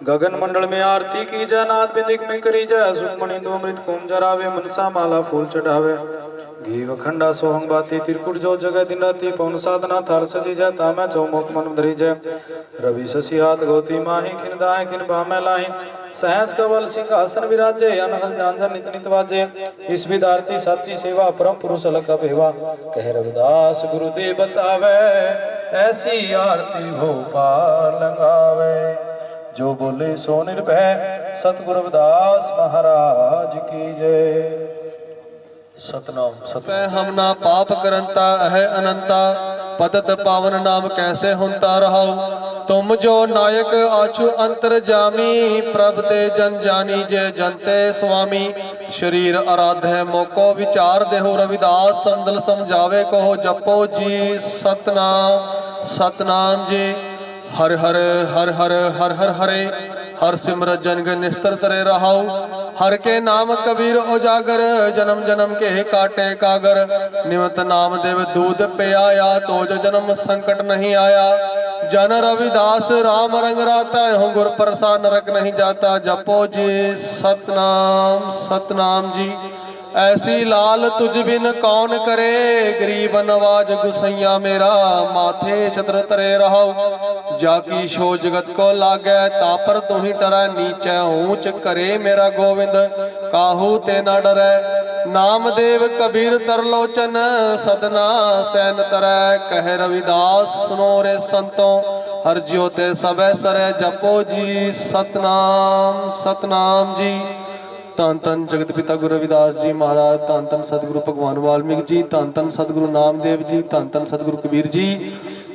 गगन मंडल में आरती की जय, नाथ बिंदिक में करी जय। सुखमणि दो अमृत कुम जरावे, मनसा माला फूल चढ़ावे। घी वखंडा सोहंग बाती, त्रिकुट जो जगह दिन राती। पवन साधना थार सजी जय, तामै चौमुख मन धरी जय। रवि शशि हाथ गौती माही, खिन दाहि खिन बामै लाही। सहस कवल सिंहासन विराजे, अनहद झांझर नित नित वाजे। इस विद आरती साची सेवा, परम पुरुष अलग अभिवा। कह रविदास गुरुदेव बतावे, ऐसी आरती भोपाल लगावे। जो बोले सो निर्भय, सतगुरु रविदास महाराज की जय। सतनाम सतनाम। हम ना पाप करंता है अनंता, पतत पावन नाम कैसे हुंता रहो। तुम जो नायक आछु अंतर जामी, प्रभ ते जन जानी जय जनते स्वामी। शरीर आराध्य मोको विचार देहो, रविदास समदल समझावे कहो। जपो जी सतनाम सतनाम जी। हर हर हर हर हर हर हरे, हर सिमरत जनगण निस्तर तरे रहाऊ। हर के नाम कबीर उजागर, जन्म जन्म के काटे कागर। निमत नाम देव दूध पियाया, तो जो जन्म संकट नहीं आया। जन रविदास राम रंग राता, हूँ गुर प्रसाद नरक नहीं जाता। जपो जी सतनाम सतनाम जी। ऐसी लाल तुझ बिन कौन करे, गरीब नवाज गुसैया मेरा। माथे छत्र तरे रहो, जाकी शो जगत को लागे। तापर तू ही डरै, नीचे ऊंच करे मेरा गोविंद। काहू ते न डरै, नामदेव कबीर तरलोचन। सदना सैन तरै, कह रविदास सुनो रे संतों। हर ज्योते सबे सरे, जपो जी सतनाम सतनाम जी। धन धन जगत पिता गुरु रविदास जी महाराज, धन धन सतगुरु भगवान वाल्मीकि जी, धन धन सतगुरु नामदेव जी, धन धन सतगुरु कबीर जी,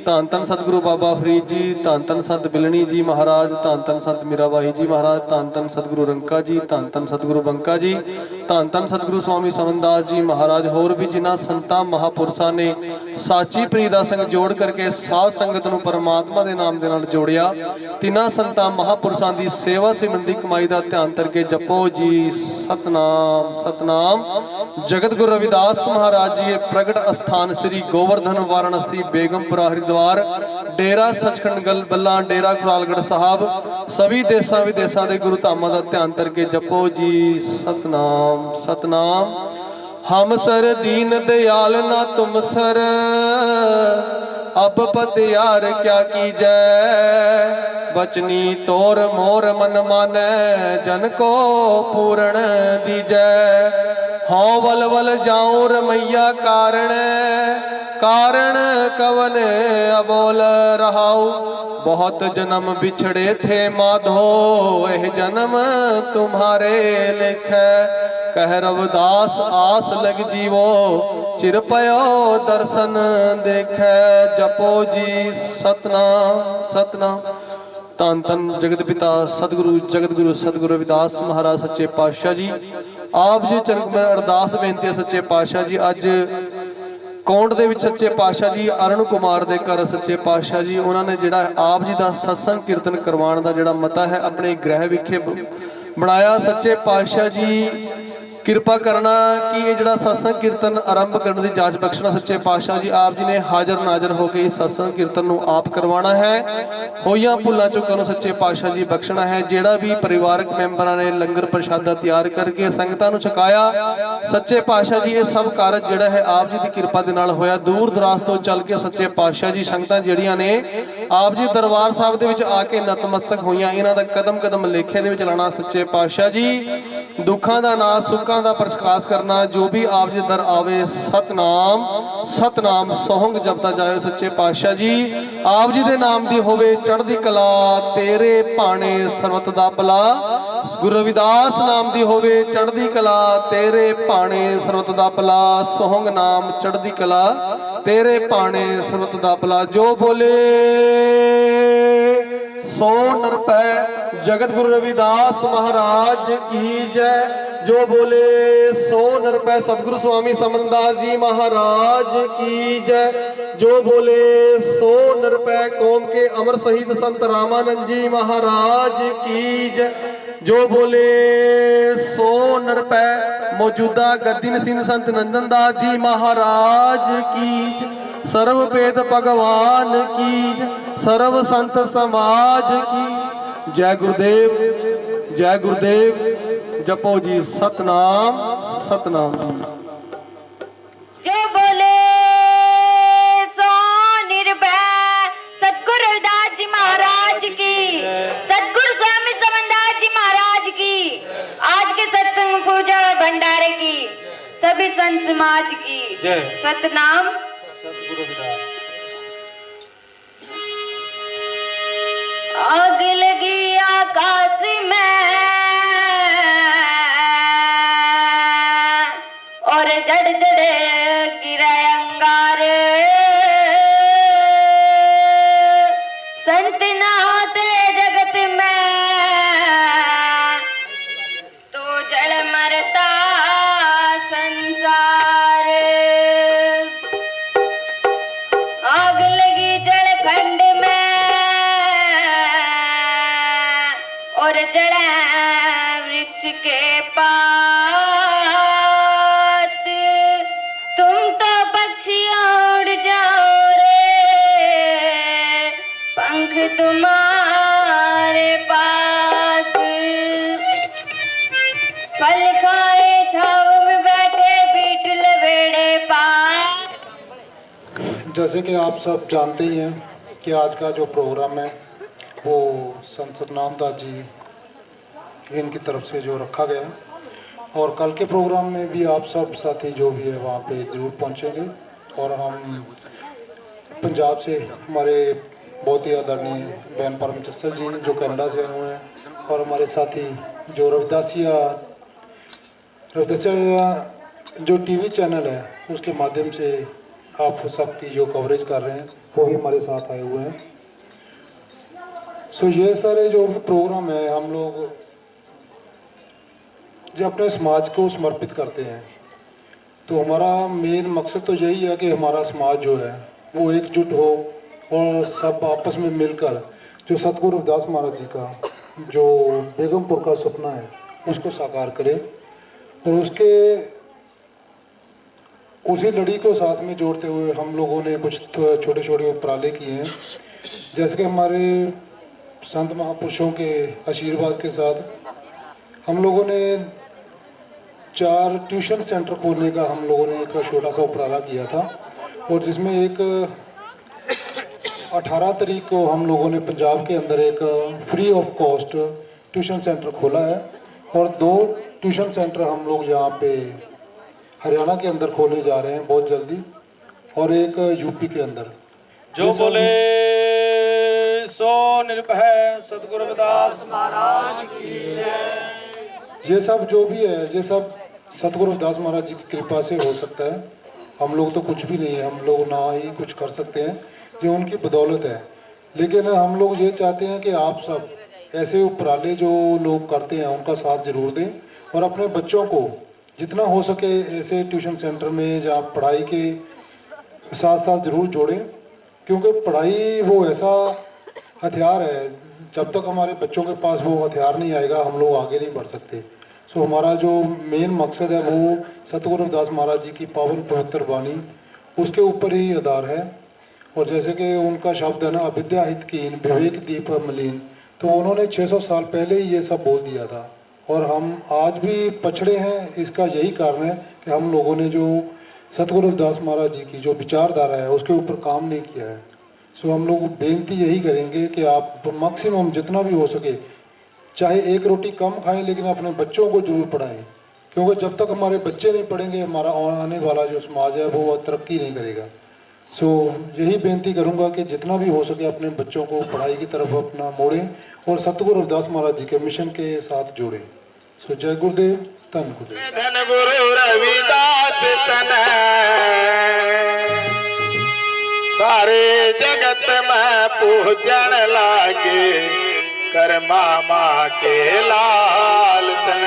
धन धन सतगुरु बाबा फरीद जी, धन धन संत बिलनी जी महाराज, धन धन संत मीराबाई जी महाराज, धन धन सतगुरु रंका जी, धन धन सतगुरु बंका जी, धन धन सतगुरु स्वामी समनदास जी महाराज। होर भी जिन्हां संतां महापुरुषां ने साची प्रीत दा संग जोड़ करके साध संगत नूं परमात्मा दे नाम दे नाल जोड़िया, तिन्हां संतां महापुरुषां दी सेवा सिमरन दी कमाई दा ध्यान करके जपो जी सतनाम सतनाम। जगत गुरु रविदास महाराज जी प्रगट स्थान श्री गोवर्धन वाराणसी बेगमपुरा हरिद्वार डेरा सचखंड गलबला डेरा कुरालगढ़ साहब सभी देशा विदेशा के गुरु धामां दा ध्यान करके जपो जी सतनाम सतनाम। हम सर दीन दयाल ना तुम सर, अब पद यार क्या की जय। बचनी तोर मोर मन मानै, जन को पूर्ण दीजै। हाँ वल वल जाऊं रमैया कारण, कारण कवन अबोल रहाऊ। बहुत जन्म बिछड़े थे माधो, एह जन्म तुम्हारे लिखै। कह रविदास आस लग जीवो, चिर पयो दर्शन देखै। जपो जी सतनाम सतनाम। धन धन जगत पिता सतगुरु जगत गुरु सतगुरु रविदास महाराज सच्चे पातशाह जी। आप जी चरण में अरदास बेनती है सच्चे पातशाह जी। अज कौंड दे विच सच्चे पातशाह जी अरुण कुमार दे घर सच्चे पातशाह जी उन्होंने जिहड़ा आप जी का सत्संग कीर्तन करवाने का जिहड़ा मता है अपने गृह विखे बनाया। सच्चे पातशाह जी किरपा करना कि ये जिहड़ा सत्संग कीर्तन आरंभ करने की जांच बख्शना। सच्चे पातशाह जी आप जी ने हाजर नाजर होकर इस सत्संग कीर्तन नूं आप करवाना है। होइयां भुलां चुकां नूं सच्चे पातशाह जी बख्शना है। जिहड़ा भी परिवारक मैंबरां ने लंगर प्रशादा तैयार करके संगतां नूं छकाया, सच्चे पातशाह जी ये सब कारज जिहड़ा है आप जी की किरपा दे नाल होया। दूर दराज तो चल के सच्चे पातशाह जी संगतां जिहड़ियां ने आप जी दरबार साहब दे विच आके नतमस्तक होइयां, इन्हां दा कदम कदम लेखे दे विच लाना। सच्चे पातशाह जी दुखां दा नाश सुखां दा प्रकाश करना। जो भी आप जी दर आवे सतनाम सतनाम सोहंग जपता जाए। सच्चे पातशाह जी आप जी दे नाम दी होवे चढ़दी कला, तेरे भाणे सर्वत दा भला। गुरु रविदास नाम दी होवे चढ़दी कला, तेरे भाणे सर्वत दा भला। सोहंग नाम चढ़दी कला, तेरे भाणे सर्वत दा भला। जो बोले सो नरपै, जगत गुरु रविदास महाराज की जय। जो बोले सो नरपै, सतगुरु स्वामी समनदास जी महाराज की जय। जो बोले सो नरपै, कौम के अमर शहीद संत रामानंद जी महाराज की जय। जो बोले सो नरपै, मौजूदा गद्दी नसीन संत नंदनदास जी महाराज की जय। सर्व वेद भगवान की, सर्व संत समाज की। जय गुरुदेव, जय गुरुदेव। जपो जी सतनाम सतनाम जी। जो बोले सो निर्भय सतगुरु रविदास जी महाराज की, सतगुरु स्वामी समनदास जी महाराज की, आज के सत्संग पूजा और भंडारे की सभी संत समाज की जय। सतनाम। सतगुरु रविदास। आग लगी आकाश में और जड़ जड़ गिरा अंगार, संत ना होते जगत में तो जड़ मरता संसार। आग लगी जड़ खंड में और जड़ा वृक्ष के पात, तुम तो पक्षियों उड़ जाओ रे, पंख तुम्हारे पास। फल खाए छाव में बैठे पीठ लवेड़े पास। जैसे कि आप सब जानते ही हैं कि आज का जो प्रोग्राम है वो संत सतनाम दास जी इनकी तरफ से जो रखा गया है, और कल के प्रोग्राम में भी आप सब साथी जो भी है वहाँ पे ज़रूर पहुँचेंगे। और हम पंजाब से हमारे बहुत ही आदरणीय बहन परम जस्सल जी जो कनाडा से आए हुए हैं, और हमारे साथी जो रविदासिया जो टीवी चैनल है उसके माध्यम से आप सबकी जो कवरेज कर रहे हैं वो भी हमारे साथ आए हुए हैं। सो ये सारे जो भी प्रोग्राम है हम लोग जो अपने समाज को समर्पित करते हैं, तो हमारा मेन मकसद तो यही है कि हमारा समाज जो है वो एकजुट हो और सब आपस में मिलकर जो सतगुरु रविदास महाराज जी का जो बेगमपुर का सपना है उसको साकार करे, और उसके उसी लड़ी को साथ में जोड़ते हुए हम लोगों ने कुछ छोटे छोटे उपराले किए हैं। जैसे कि हमारे संत महापुरुषों के आशीर्वाद के साथ हम लोगों ने 4 ट्यूशन सेंटर खोलने का हम लोगों ने एक छोटा सा उपराला किया था, और जिसमें एक 18 तारीख को हम लोगों ने पंजाब के अंदर एक free of cost tuition centre खोला है, और 2 ट्यूशन सेंटर हम लोग यहाँ पे हरियाणा के अंदर खोलने जा रहे हैं बहुत जल्दी, और एक यूपी के अंदर। जो बोले सो निर्भय सतगुरु रविदास महाराज की जय। ये सब जो भी है ये सब सतगुरु रविदास महाराज जी की कृपा से हो सकता है। हम लोग तो कुछ भी नहीं है, हम लोग ना ही कुछ कर सकते हैं, ये उनकी बदौलत है। लेकिन हम लोग ये चाहते हैं कि आप सब ऐसे उपराले जो लोग करते हैं उनका साथ ज़रूर दें, और अपने बच्चों को जितना हो सके ऐसे ट्यूशन सेंटर में या पढ़ाई के साथ साथ ज़रूर जोड़ें, क्योंकि पढ़ाई वो ऐसा हथियार है, जब तक हमारे बच्चों के पास वो हथियार नहीं आएगा हम लोग आगे नहीं बढ़ सकते। सो हमारा जो मेन मकसद है वो सतगुरु रविदास महाराज जी की पावन पवित्र वाणी उसके ऊपर ही आधार है। और जैसे कि उनका शब्द है ना, अविद्या हितकीन विवेक दीप मलिन, तो उन्होंने 600 साल पहले ही ये सब बोल दिया था, और हम आज भी पछड़े हैं। इसका यही कारण है कि हम लोगों ने जो सतगुरु रविदास महाराज जी की जो विचारधारा है उसके ऊपर काम नहीं किया है। सो हम लोग बेनती यही करेंगे कि आप मैक्सिमम जितना भी हो सके, चाहे एक रोटी कम खाएं लेकिन अपने बच्चों को ज़रूर पढ़ाएं, क्योंकि जब तक हमारे बच्चे नहीं पढ़ेंगे हमारा आने वाला जो समाज है वो तरक्की नहीं करेगा। सो यही बेनती करूंगा कि जितना भी हो सके अपने बच्चों को पढ़ाई की तरफ अपना मोड़ें और सतगुरु रविदास महाराज जी के मिशन के साथ जोड़ें। सो जय गुरुदेव, धन गुरुदेव। धन गुरु रविदास तन सारे जगत में पूजन लागे, कर मामा के लाल तन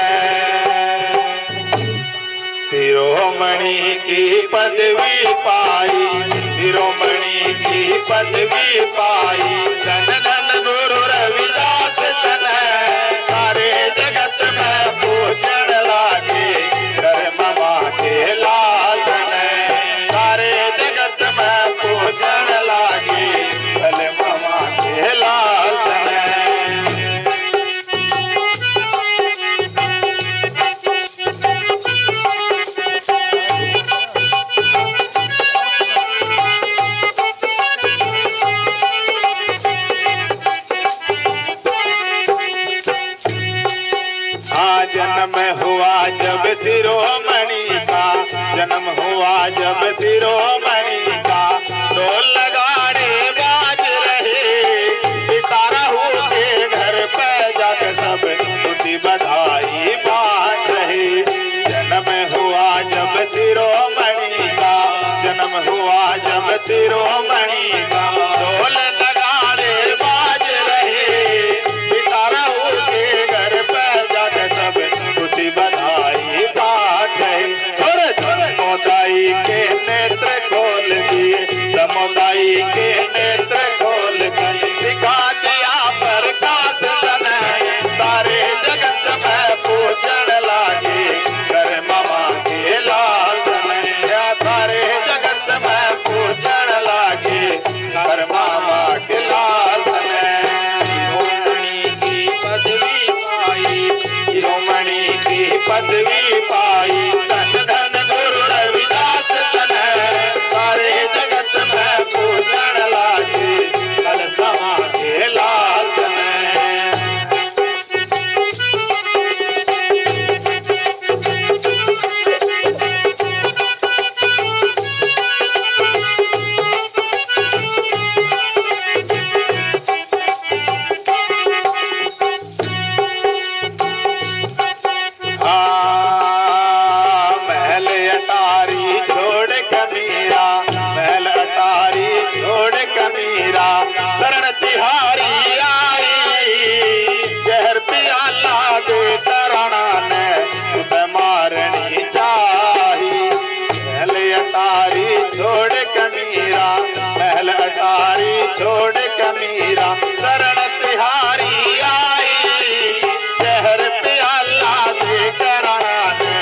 शिरोमणि की पदवी पाई, शिरोमणि की पदवी पाई। धन धन गुरु रविदास तन सारे जगत में पूजन लागे, कर मामा के लाल तन सारे जगत में पूजन लागे, कर मामा के लाल तन। जन्म हुआ जब शिरोमणि का, जन्म हुआ जब शिरोमणि का, ढोल नगाड़े बाज रहे, पिता रहू के घर पे जाके सब खुशी बधाई बांट रहे। जन्म हुआ जब शिरोमणि का, जन्म हुआ जब शिरोमणि का, ढोल नगाड़े बाज रहे, पिता रहू के घर पे जाके सब खुशी बधाई बांट रहे। समुदाय के नेत्र खोल दिए, समुदाय के नेत्र खोल दिए, दिखा दिया प्रकाश तन, सारे जगत में पूजन लागे, कर मामा के लाल तन, सारे जगत में पूजन लागे, कर मामा के लाल तन। शिरोमणि की पदवी पाई, शिरोमणि की पदवी पाई, धन धन गुरु रविदास तन, सारे जगत में पूजन लागे, कल समा के लाल तन। महल अटारी छोड़ कमीरा, महल अटारी छोड़ कमीरा, शरण तिहारी आई, जहर पियाला दे तराना ने उसे मारनी चाही। महल अटारी छोड़ कमीरा, महल अटारी छोड़ कमीरा, शरण तिहारी आई, जहर पियाला दे तराना ने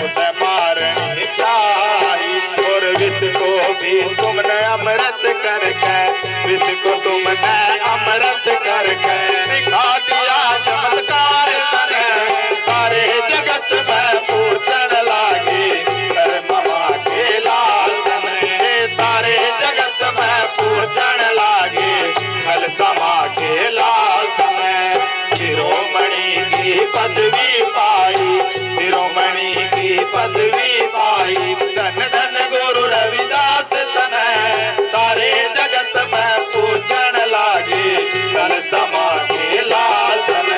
उसे मारनी चाही। और विष को भी तुमने अमृत करके, विष को तुमने अमृत करके दिखा दिया चमत्कार तन, सारे जगत में पूजन लागे, कर मामा के लाल तन, सारे जगत में पूजन लागे, कल समा के लाल तन। शिरोमणि की पदवी पाई, शिरोमणि की पदवी पाई, धन धन गुरु रविदास तन, सारे जगत में पूजन लागे, कल समा के लाल तन।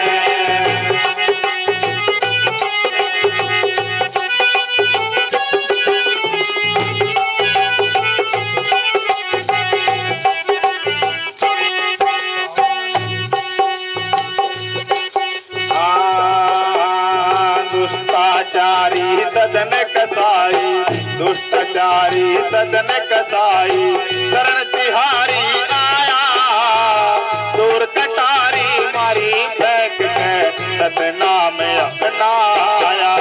दुष्टाचारी सदन कसाई, दुष्टाचारी सदन कसाई, शरण तिहारी आया, दूर कटारी मारी फेंक के सतनाम अपनाया।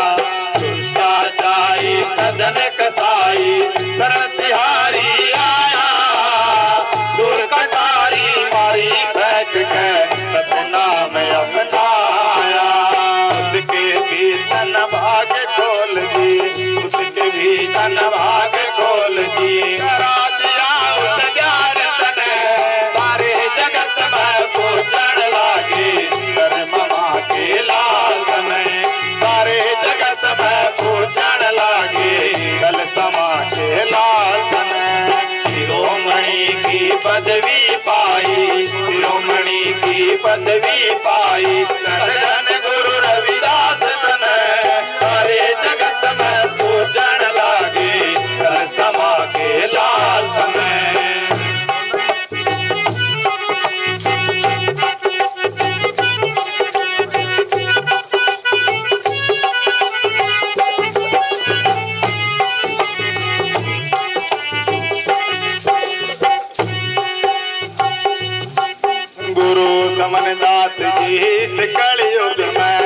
दुष्टाचारी सदन कसाई, शरण तिहारी आया, दूर कटारी मारी फेंक के सतनाम अपनाया। उसके भी तन भाग खोल दिए, उसके भी तन भाग खोल दिए, करा दिया उस ज्ञान तन, सारे जगत में पूजन लागे, कर मामा के लाल तन, सारे जगत में पूजन लागे, कल समा के लाल तन। शिरोमणि की पदवी पाई, शिरोमणि की पदवी पाई, धन धन गुरु रविदास तन, सारे जगत में पूजन लागे, कल समा के लाल तन। गुरु समनदास जी इस कलयुग में,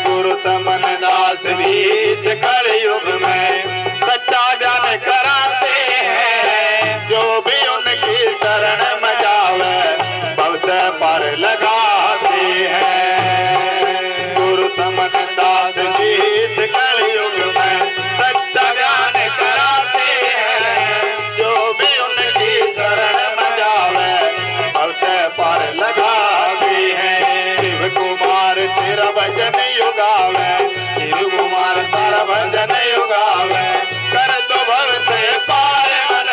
गुरु समनदास भी इस कलयुग में सच्चा ज्ञान कराते हैं, जो भी उनकी शरण में जावे भव से पार लगाते हैं। गुरु समनदास जी इस कलयुग में सच्चा ज्ञान कराते हैं, जो भी उनकी शरण में जावे भव से पार लगाते हैं। शिव कुमार तेरा भजन युग गावे शिव कुमार तारा भजन गावे कर तो भव से पार मन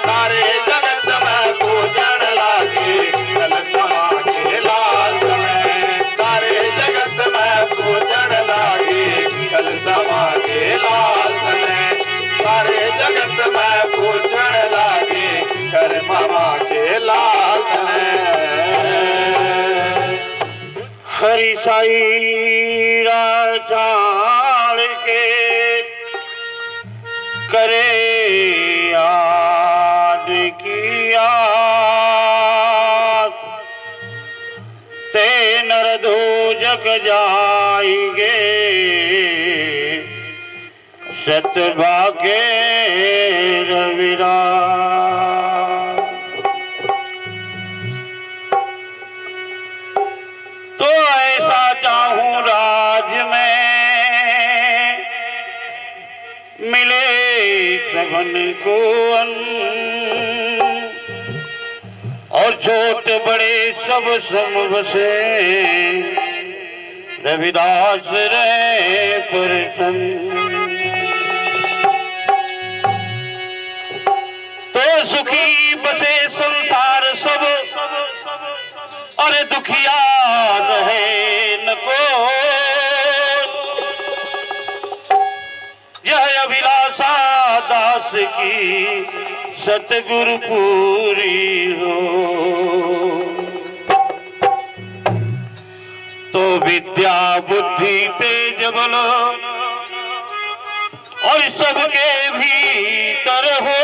सारे जगत में पूजन लागे कल समा के लाल में सारे जगत में पूजन लागे कल समा के लाल में सारे जगत में पूजन लागे कर मामा के लाल में हरि साई राजान के करे याद किया ते नर दो जग जाएंगे सतभागे रविरा तो ऐसा चाहूं राज में मिले सबन को अन्न और छोट बड़े सब सम बसे रविदास रहे प्रसन्न तो सुखी बसे संसार सब और दुखिया रहे न को यह अभिलाषा दास की सतगुरु पूरी हो तो विद्या बुद्धि तेज बल और सबके भीतर हो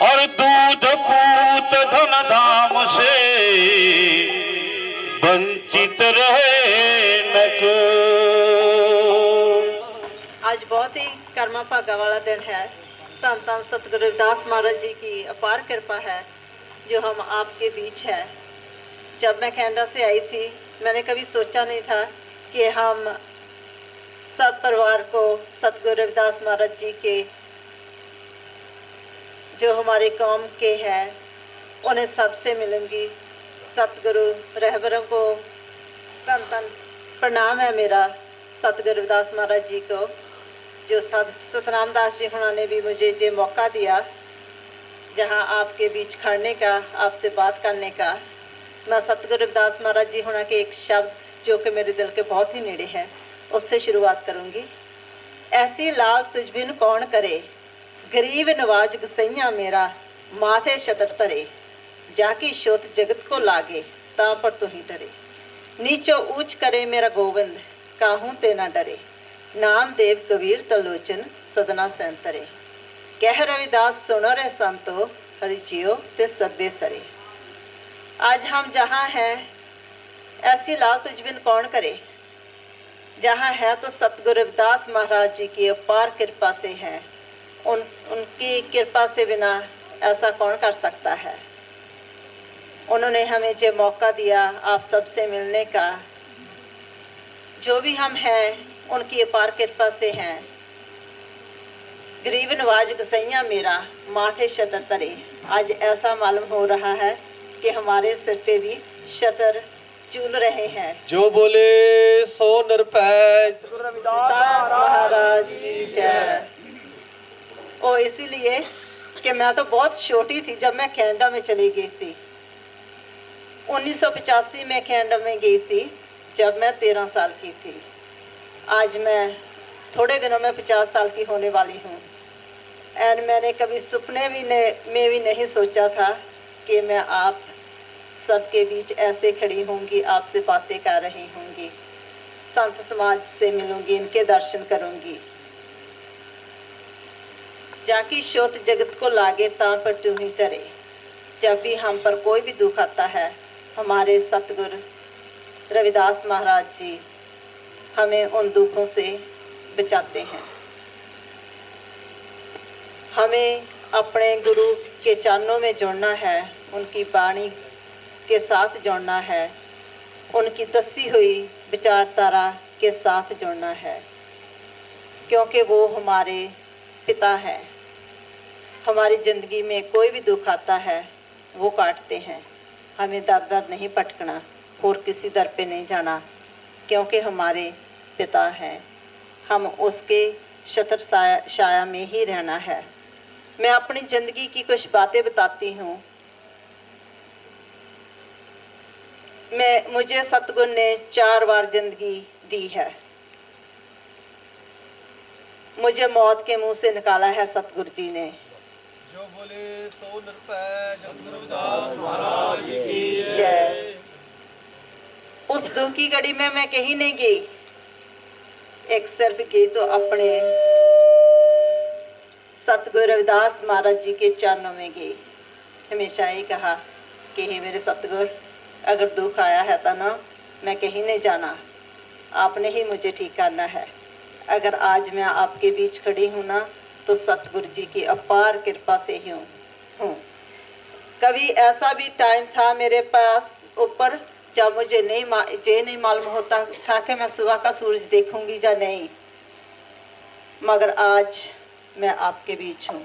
और दूध पूत धन धाम से वंचित रहे न को। आज बहुत ही कर्मा भागा वाला दिन है। धन धन सतगुरु रविदास महाराज जी की अपार कृपा है जो हम आपके बीच है। जब मैं कनाडा से आई थी मैंने कभी सोचा नहीं था कि हम सब परिवार को सतगुरु रविदास महाराज जी के जो हमारे कौम के हैं उन्हें सबसे मिलूंगी। सतगुरु रहबरों को तन तन प्रणाम है मेरा सतगुरु रविदास महाराज जी को जो सतनाम दास जी हुणा ने भी मुझे ये मौका दिया जहां आपके बीच खड़ने का आपसे बात करने का। मैं सतगुरु रविदास महाराज जी हुणा के एक शब्द जो कि मेरे दिल के बहुत ही नेड़े है उससे शुरुआत करूंगी। ऐसी लाल तुझ बिन कौन करे गरीब नवाज गसैया मेरा माथे छतर तरे जाकी शोत जगत को लागे ता पर तू ही डरे नीचो ऊंच करे मेरा गोविंद काहूं ते ना डरे नाम देव कबीर तलोचन सदना सैंतरे कह रविदास सुनो रे संतो हरि जियो ते सब्बे सरे। आज हम जहाँ हैं ऐसी लाल तुझ बिन कौन करे जहाँ है तो सतगुरु रविदास महाराज जी की अपार कृपा से है। उनकी कृपा से बिना ऐसा कौन कर सकता है। उन्होंने हमें जो मौका दिया आप सबसे मिलने का जो भी हम हैं उनकी अपार कृपा से हैं। गरीब नवाज गसैया मेरा माथे छतर तरे आज ऐसा मालूम हो रहा है कि हमारे सिर पे भी छतर झूल रहे हैं। जो बोले सो निरपै दास महाराज की जय। और इसीलिए कि मैं तो बहुत छोटी थी जब मैं कनाडा में चली गई थी। 1985 में कनाडा में गई थी जब मैं 13 साल की थी। आज मैं थोड़े दिनों में 50 साल की होने वाली हूँ। और मैंने कभी सपने में भी नहीं सोचा था कि मैं आप सबके बीच ऐसे खड़ी होंगी, आपसे बातें कर रही होंगी, संत समाज से मिलूंगी, इनके दर्शन करूंगी। जाकी शोत जगत को लागे ता पर तू ही डरे। जब भी हम पर कोई भी दुख आता है हमारे सतगुरु रविदास महाराज जी हमें उन दुखों से बचाते हैं। हमें अपने गुरु के चरणों में जुड़ना है, उनकी वाणी के साथ जुड़ना है, उनकी दसी हुई विचारधारा के साथ जुड़ना है, क्योंकि वो हमारे पिता है। हमारी ज़िंदगी में कोई भी दुख आता है वो काटते हैं, हमें दर दर नहीं भटकना, और किसी दर पे नहीं जाना, क्योंकि हमारे पिता हैं, हम उसके छत्र छाया में ही रहना है। मैं अपनी ज़िंदगी की कुछ बातें बताती हूँ। मुझे सतगुरु ने 4 बार ज़िंदगी दी है। मुझे मौत के मुंह से निकाला है सतगुरु जी ने। जो बोले सो निरपै सतगुरु रविदास महाराज की जय। उस दुख की घड़ी में मैं कहीं नहीं गई, एक सिर्फ गई तो अपने सतगुरु रविदास महाराज जी के चरणों में गई। हमेशा ही कहा कि हे मेरे सतगुरु, अगर दुख आया है तो ना, मैं कहीं नहीं जाना, आपने ही मुझे ठीक करना है। अगर आज मैं आपके बीच खड़ी हूँ ना, तो सतगुरु जी की अपार कृपा से ही हूँ। कभी ऐसा भी टाइम था मेरे पास ऊपर जब मुझे नहीं मालूम होता था कि मैं सुबह का सूरज देखूंगी या नहीं, मगर आज मैं आपके बीच हूँ।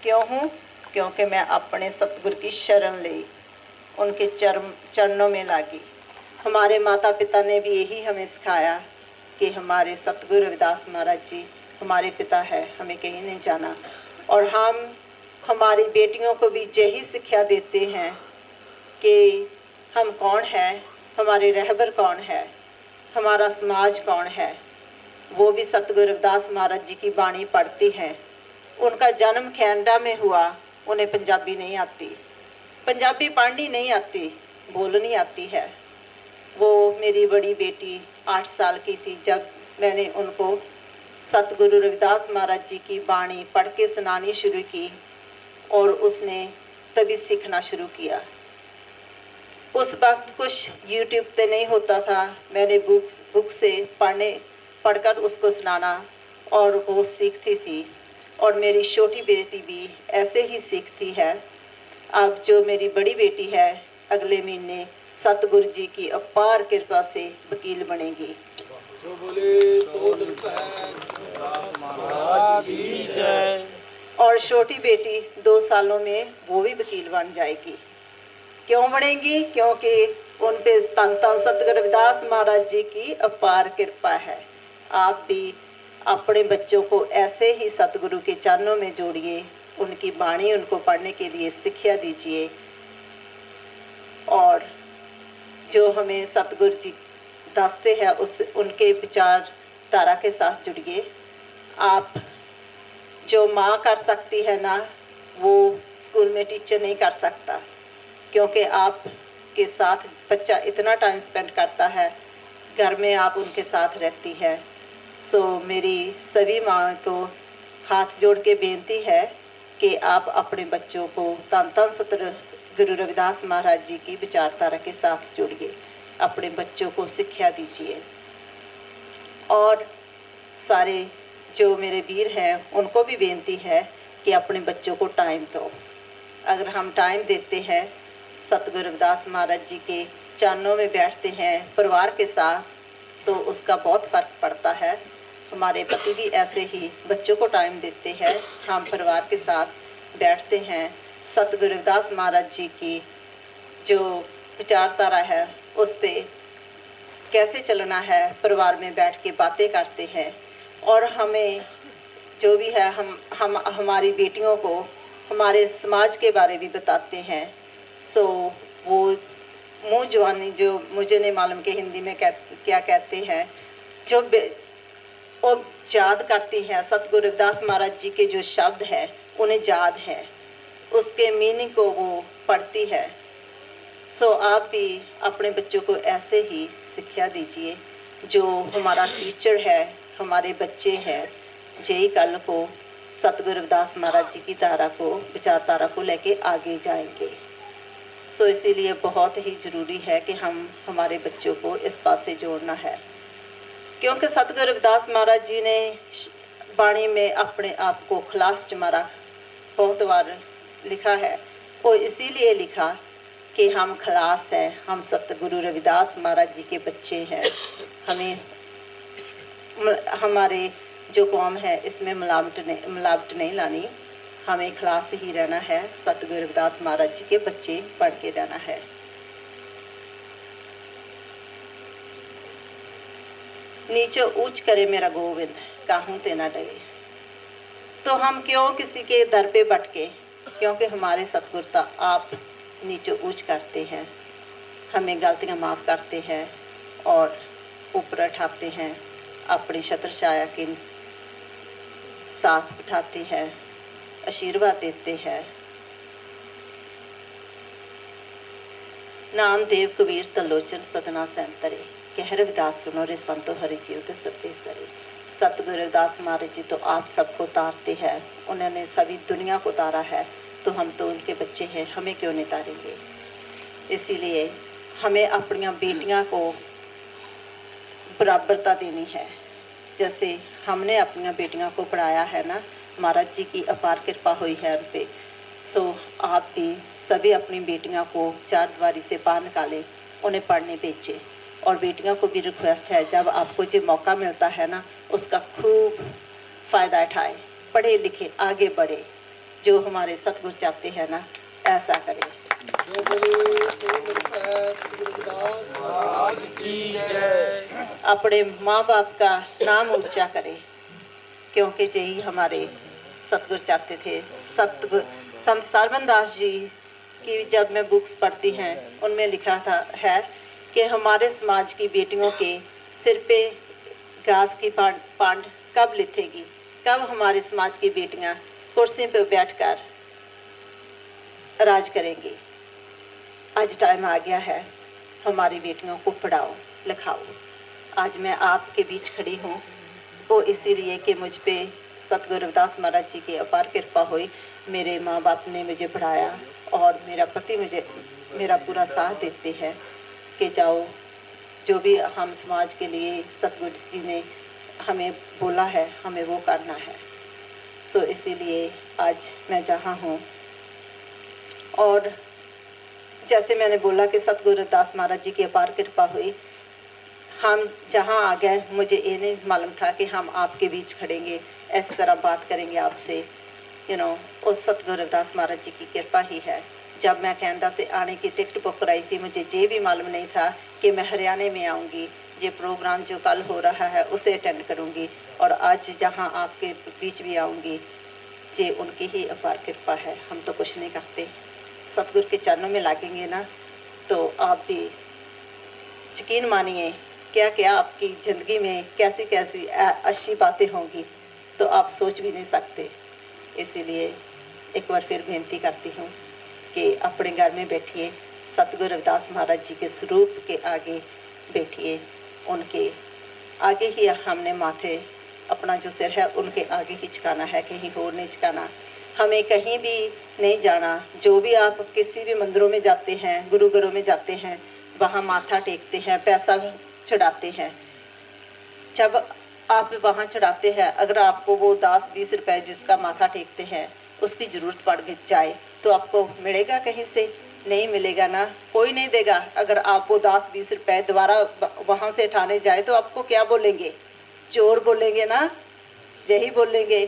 क्यों हूँ? क्योंकि मैं अपने सतगुरु की शरण ली, उनके चरणों में लागी। हमारे माता पिता ने भी यही हमें सिखाया कि हमारे सतगुरु रविदास महाराज जी हमारे पिता है, हमें कहीं नहीं जाना। और हम हमारी बेटियों को भी यही शिक्षा देते हैं कि हम कौन है, हमारे रहबर कौन है, हमारा समाज कौन है। वो भी सतगुरु रविदास महाराज जी की बाणी पढ़ती हैं। उनका जन्म कनाडा में हुआ, उन्हें पंजाबी नहीं आती, पंजाबी पढ़नी नहीं आती, बोलनी आती है। वो मेरी बड़ी बेटी 8 साल की थी जब मैंने उनको सतगुरु रविदास महाराज जी की बाणी पढ़ के सुनानी शुरू की, और उसने तभी सीखना शुरू किया। उस वक्त कुछ यूट्यूब पे नहीं होता था, मैंने बुक से पढ़कर उसको सुनाना और वो सीखती थी। और मेरी छोटी बेटी भी ऐसे ही सीखती है। अब जो मेरी बड़ी बेटी है, अगले महीने सतगुरु जी की अपार कृपा से वकील बनेगी। जो बोले सो निरपै महाराज की जय। और छोटी बेटी 2 सालों में वो भी वकील बन जाएगी। क्यों बनेगी? क्योंकि उन पे तन सतगुरु रविदास महाराज जी की अपार कृपा है। आप भी अपने बच्चों को ऐसे ही सतगुरु के चरणों में जोड़िए, उनकी बाणी उनको पढ़ने के लिए शिक्षा दीजिए, और जो हमें सतगुरु जी दसते हैं उनके विचारधारा के साथ जुड़िए। आप जो माँ कर सकती है ना, वो स्कूल में टीचर नहीं कर सकता, क्योंकि आप के साथ बच्चा इतना टाइम स्पेंड करता है, घर में आप उनके साथ रहती है। सो मेरी सभी माँ को हाथ जोड़ के बेनती है कि आप अपने बच्चों को तन सतगुरु रविदास महाराज जी की विचारधारा के साथ जोड़िए, अपने बच्चों को शिक्षा दीजिए। और सारे जो मेरे वीर हैं उनको भी बेनती है कि अपने बच्चों को टाइम दो। अगर हम टाइम देते हैं, सतगुरु रविदास महाराज जी के चरणों में बैठते हैं परिवार के साथ, तो उसका बहुत फ़र्क पड़ता है। हमारे पति भी ऐसे ही बच्चों को टाइम देते हैं, हम परिवार के साथ बैठते हैं, सतगुरु रविदास महाराज जी की जो विचारधारा है उस पे कैसे चलना है, परिवार में बैठ के बातें करते हैं। और हमें जो भी है हम हमारी बेटियों को हमारे समाज के बारे भी बताते हैं। सो वो मुँह जवानी, जो मुझे नहीं मालूम कि हिंदी में क्या कहते हैं, जो वो याद करती हैं सतगुरु रविदास महाराज जी के जो शब्द है उन्हें याद है, उसके मीनिंग को वो पढ़ती है। सो आप भी अपने बच्चों को ऐसे ही शिक्षा दीजिए। जो हमारा फ्यूचर है, हमारे बच्चे हैं, यही कल को सतगुरु रविदास महाराज जी की धारा को, विचारधारा को लेके आगे जाएंगे। सो इसीलिए बहुत ही ज़रूरी है कि हम हमारे बच्चों को इस बात से जोड़ना है, क्योंकि सतगुरु रविदास महाराज जी ने वाणी में अपने आप को खलास चमारा बहुत बार लिखा है। वो इसीलिए लिखा कि हम खलास हैं, हम सतगुरु रविदास महाराज जी के बच्चे हैं। हमें हमारे जो कौम है इसमें मिलावट नहीं लानी, हमें खलास ही रहना है, सतगुरु रविदास महाराज जी के बच्चे पढ़ के रहना है। नीचो ऊंच करे मेरा गोविंद, काहूं ते ना डगे। तो हम क्यों किसी के दर पे भटके, क्योंकि हमारे सतगुरु तो आप नीचो ऊंच करते हैं, हमें गलतियां माफ़ करते हैं और ऊपर उठाते हैं, अपनी छत्र छाया के साथ बिठाते हैं, आशीर्वाद देते हैं। नामदेव कबीर तलोचन सतना सैंतरे, कह रविदास सुनो रे संतो हरि जीव ते सबे सरे। सतगुरु रविदास महाराज जी तो आप सबको तारते हैं, उन्होंने सभी दुनिया को तारा है, तो हम तो उनके बच्चे हैं, हमें क्यों नहीं तारेंगे। इसीलिए हमें अपनी बेटियां को बराबरता देनी है। जैसे हमने अपनी बेटियों को पढ़ाया है ना, महाराज जी की अपार कृपा हुई है उन पे, सो आप भी सभी अपनी बेटियों को चार दीवारी से बाहर निकालें, उन्हें पढ़ने भेजें। और बेटियों को भी रिक्वेस्ट है, जब आपको जो मौका मिलता है ना, उसका खूब फ़ायदा उठाएं, पढ़े लिखे आगे बढ़े, जो हमारे सतगुरु चाहते हैं ना, ऐसा करें। अपने माँ बाप का नाम ऊंचा करें, क्योंकि यही हमारे सतगुरु चाहते थे। सतगुरु संत सरवण दास जी की जब मैं बुक्स पढ़ती हैं, उनमें लिखा था है कि हमारे समाज की बेटियों के सिर पे घास की पांड कब लिथेगी, कब हमारे समाज की बेटियां कुर्सी पे बैठकर राज करेंगी। आज टाइम आ गया है, हमारी बेटियों को पढ़ाओ लिखाओ। आज मैं आपके बीच खड़ी हूँ वो इसीलिए कि मुझ पे सतगुरु रविदास महाराज जी की अपार कृपा हुई। मेरे माँ बाप ने मुझे पढ़ाया और मेरा पति मुझे मेरा पूरा साथ देते हैं कि जाओ, जो भी हम समाज के लिए सतगुरु जी ने हमें बोला है, हमें वो करना है। सो इसीलिए आज मैं जहाँ हूँ, और जैसे मैंने बोला कि सतगुरु रविदास महाराज जी की अपार कृपा हुई, हम जहाँ आ गए, मुझे ये नहीं मालूम था कि हम आपके बीच खड़ेंगे, इस तरह बात करेंगे आपसे, उस सतगुरु रविदास महाराज जी की कृपा ही है। जब मैं कनाडा से आने की टिकट बुक कराई थी, मुझे ये भी मालूम नहीं था कि मैं हरियाणा में आऊँगी, ये प्रोग्राम जो कल हो रहा है उसे अटेंड करूँगी, और आज जहाँ आपके बीच भी आऊँगी, ये उनकी ही अपार कृपा है। हम तो कुछ नहीं करते, सतगुरु के चरणों में लागेंगे ना, तो आप भी यकीन मानिए क्या क्या आपकी ज़िंदगी में कैसी कैसी अच्छी बातें होंगी, तो आप सोच भी नहीं सकते। इसीलिए एक बार फिर बेनती करती हूँ कि अपने घर में बैठिए, सतगुरु रविदास महाराज जी के स्वरूप के आगे बैठिए, उनके आगे ही हमने माथे अपना जो सिर है उनके आगे ही झुकाना है, कहीं और नहीं झुकाना। हमें कहीं भी नहीं जाना। जो भी आप किसी भी मंदिरों में जाते हैं, गुरुघरों में जाते हैं, वहाँ माथा टेकते हैं, पैसा चढ़ाते हैं। जब आप वहाँ चढ़ाते हैं, अगर आपको वो 10-20 रुपए जिसका माथा टेकते हैं उसकी ज़रूरत पड़ जाए, तो आपको मिलेगा कहीं से? नहीं मिलेगा ना, कोई नहीं देगा। अगर आप वो 10-20 रुपए दोबारा वहाँ से उठाने जाए तो आपको क्या बोलेंगे? चोर बोलेंगे ना, यही बोलेंगे।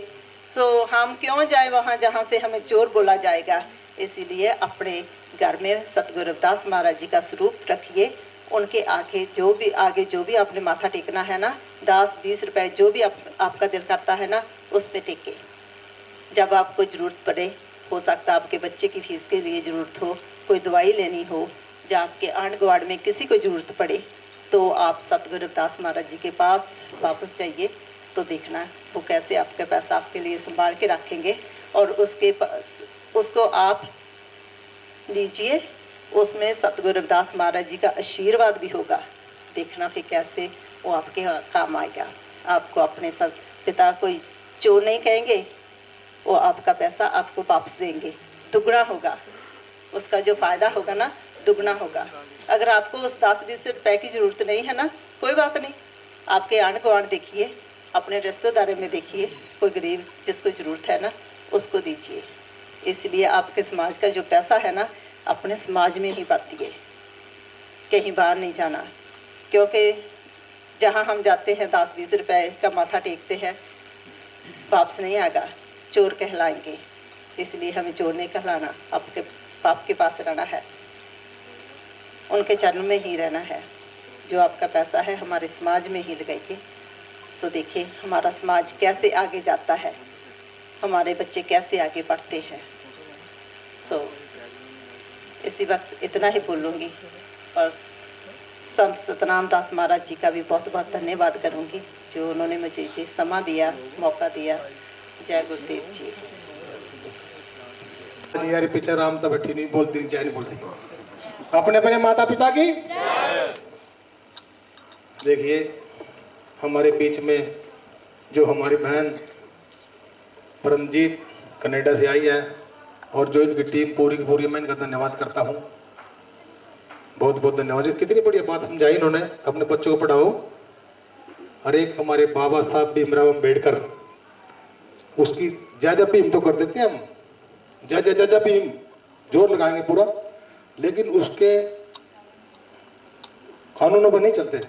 सो हम क्यों जाए वहाँ जहाँ से हमें चोर बोला जाएगा। इसीलिए अपने घर में सतगुरु रविदास महाराज जी का स्वरूप रखिए, उनके आगे जो भी आपने माथा टेकना है ना, 10-20 रुपए जो भी आपका दिल करता है ना, उस पर टेके। जब आपको ज़रूरत पड़े, हो सकता आपके बच्चे की फीस के लिए ज़रूरत हो, कोई दवाई लेनी हो, या आपके आंढ गुआढ़ में किसी को ज़रूरत पड़े, तो आप सतगुरु रविदास महाराज जी के पास वापस जाइए, तो देखना वो कैसे आपका पैसा आपके लिए संभाल के रखेंगे, और उसको आप लीजिए, उसमें सतगुरु रविदास महाराज जी का आशीर्वाद भी होगा। देखना फिर कैसे वो आपके काम आएगा। आपको अपने सब पिता कोई चोर नहीं कहेंगे, वो आपका पैसा आपको वापस देंगे, दुगना होगा, उसका जो फ़ायदा होगा ना, दुगना होगा। अगर आपको उस 10-20 रुपए की ज़रूरत नहीं है ना, कोई बात नहीं, आपके आंढ गुआढ़ देखिए, अपने रिश्तेदारों में देखिए, कोई गरीब जिसको ज़रूरत है ना, उसको दीजिए। इसलिए आपके समाज का जो पैसा है ना, अपने समाज में ही बरतिए, कहीं बाहर नहीं जाना। क्योंकि जहाँ हम जाते हैं 10-20 रुपए का माथा टेकते हैं, वापस नहीं आएगा, चोर कहलाएंगे। इसलिए हमें चोर नहीं कहलाना, आपके बाप के पास रहना है, उनके चरण में ही रहना है। जो आपका पैसा है हमारे समाज में ही लगाइए, सो देखिए हमारा समाज कैसे आगे जाता है, हमारे बच्चे कैसे आगे बढ़ते हैं। सो इसी वक्त इतना ही बोलूँगी और संत सतनाम दास महाराज जी का भी बहुत बहुत धन्यवाद करूँगी जो उन्होंने मुझे ये समा दिया, मौका दिया। जय गुरुदेव जी। यार पीछे राम तो बैठी नहीं बोलती, नहीं जय नहीं बोलती। अपने अपने माता पिता की देखिए हमारे बीच में जो हमारी बहन परमजीत कनाडा से आई है और जो इनकी टीम पूरी की पूरी, मैं इनका धन्यवाद करता हूँ। बहुत बहुत धन्यवाद। कितनी बढ़िया बात समझाई इन्होंने, अपने बच्चों को पढ़ाओ। और एक हमारे बाबा साहब भीमराव अम्बेडकर, उसकी जय जय भीम तो कर देते हैं हम, जय जय जय जय भीम जोर लगाएंगे पूरा, लेकिन उसके कानूनों पर नहीं चलते।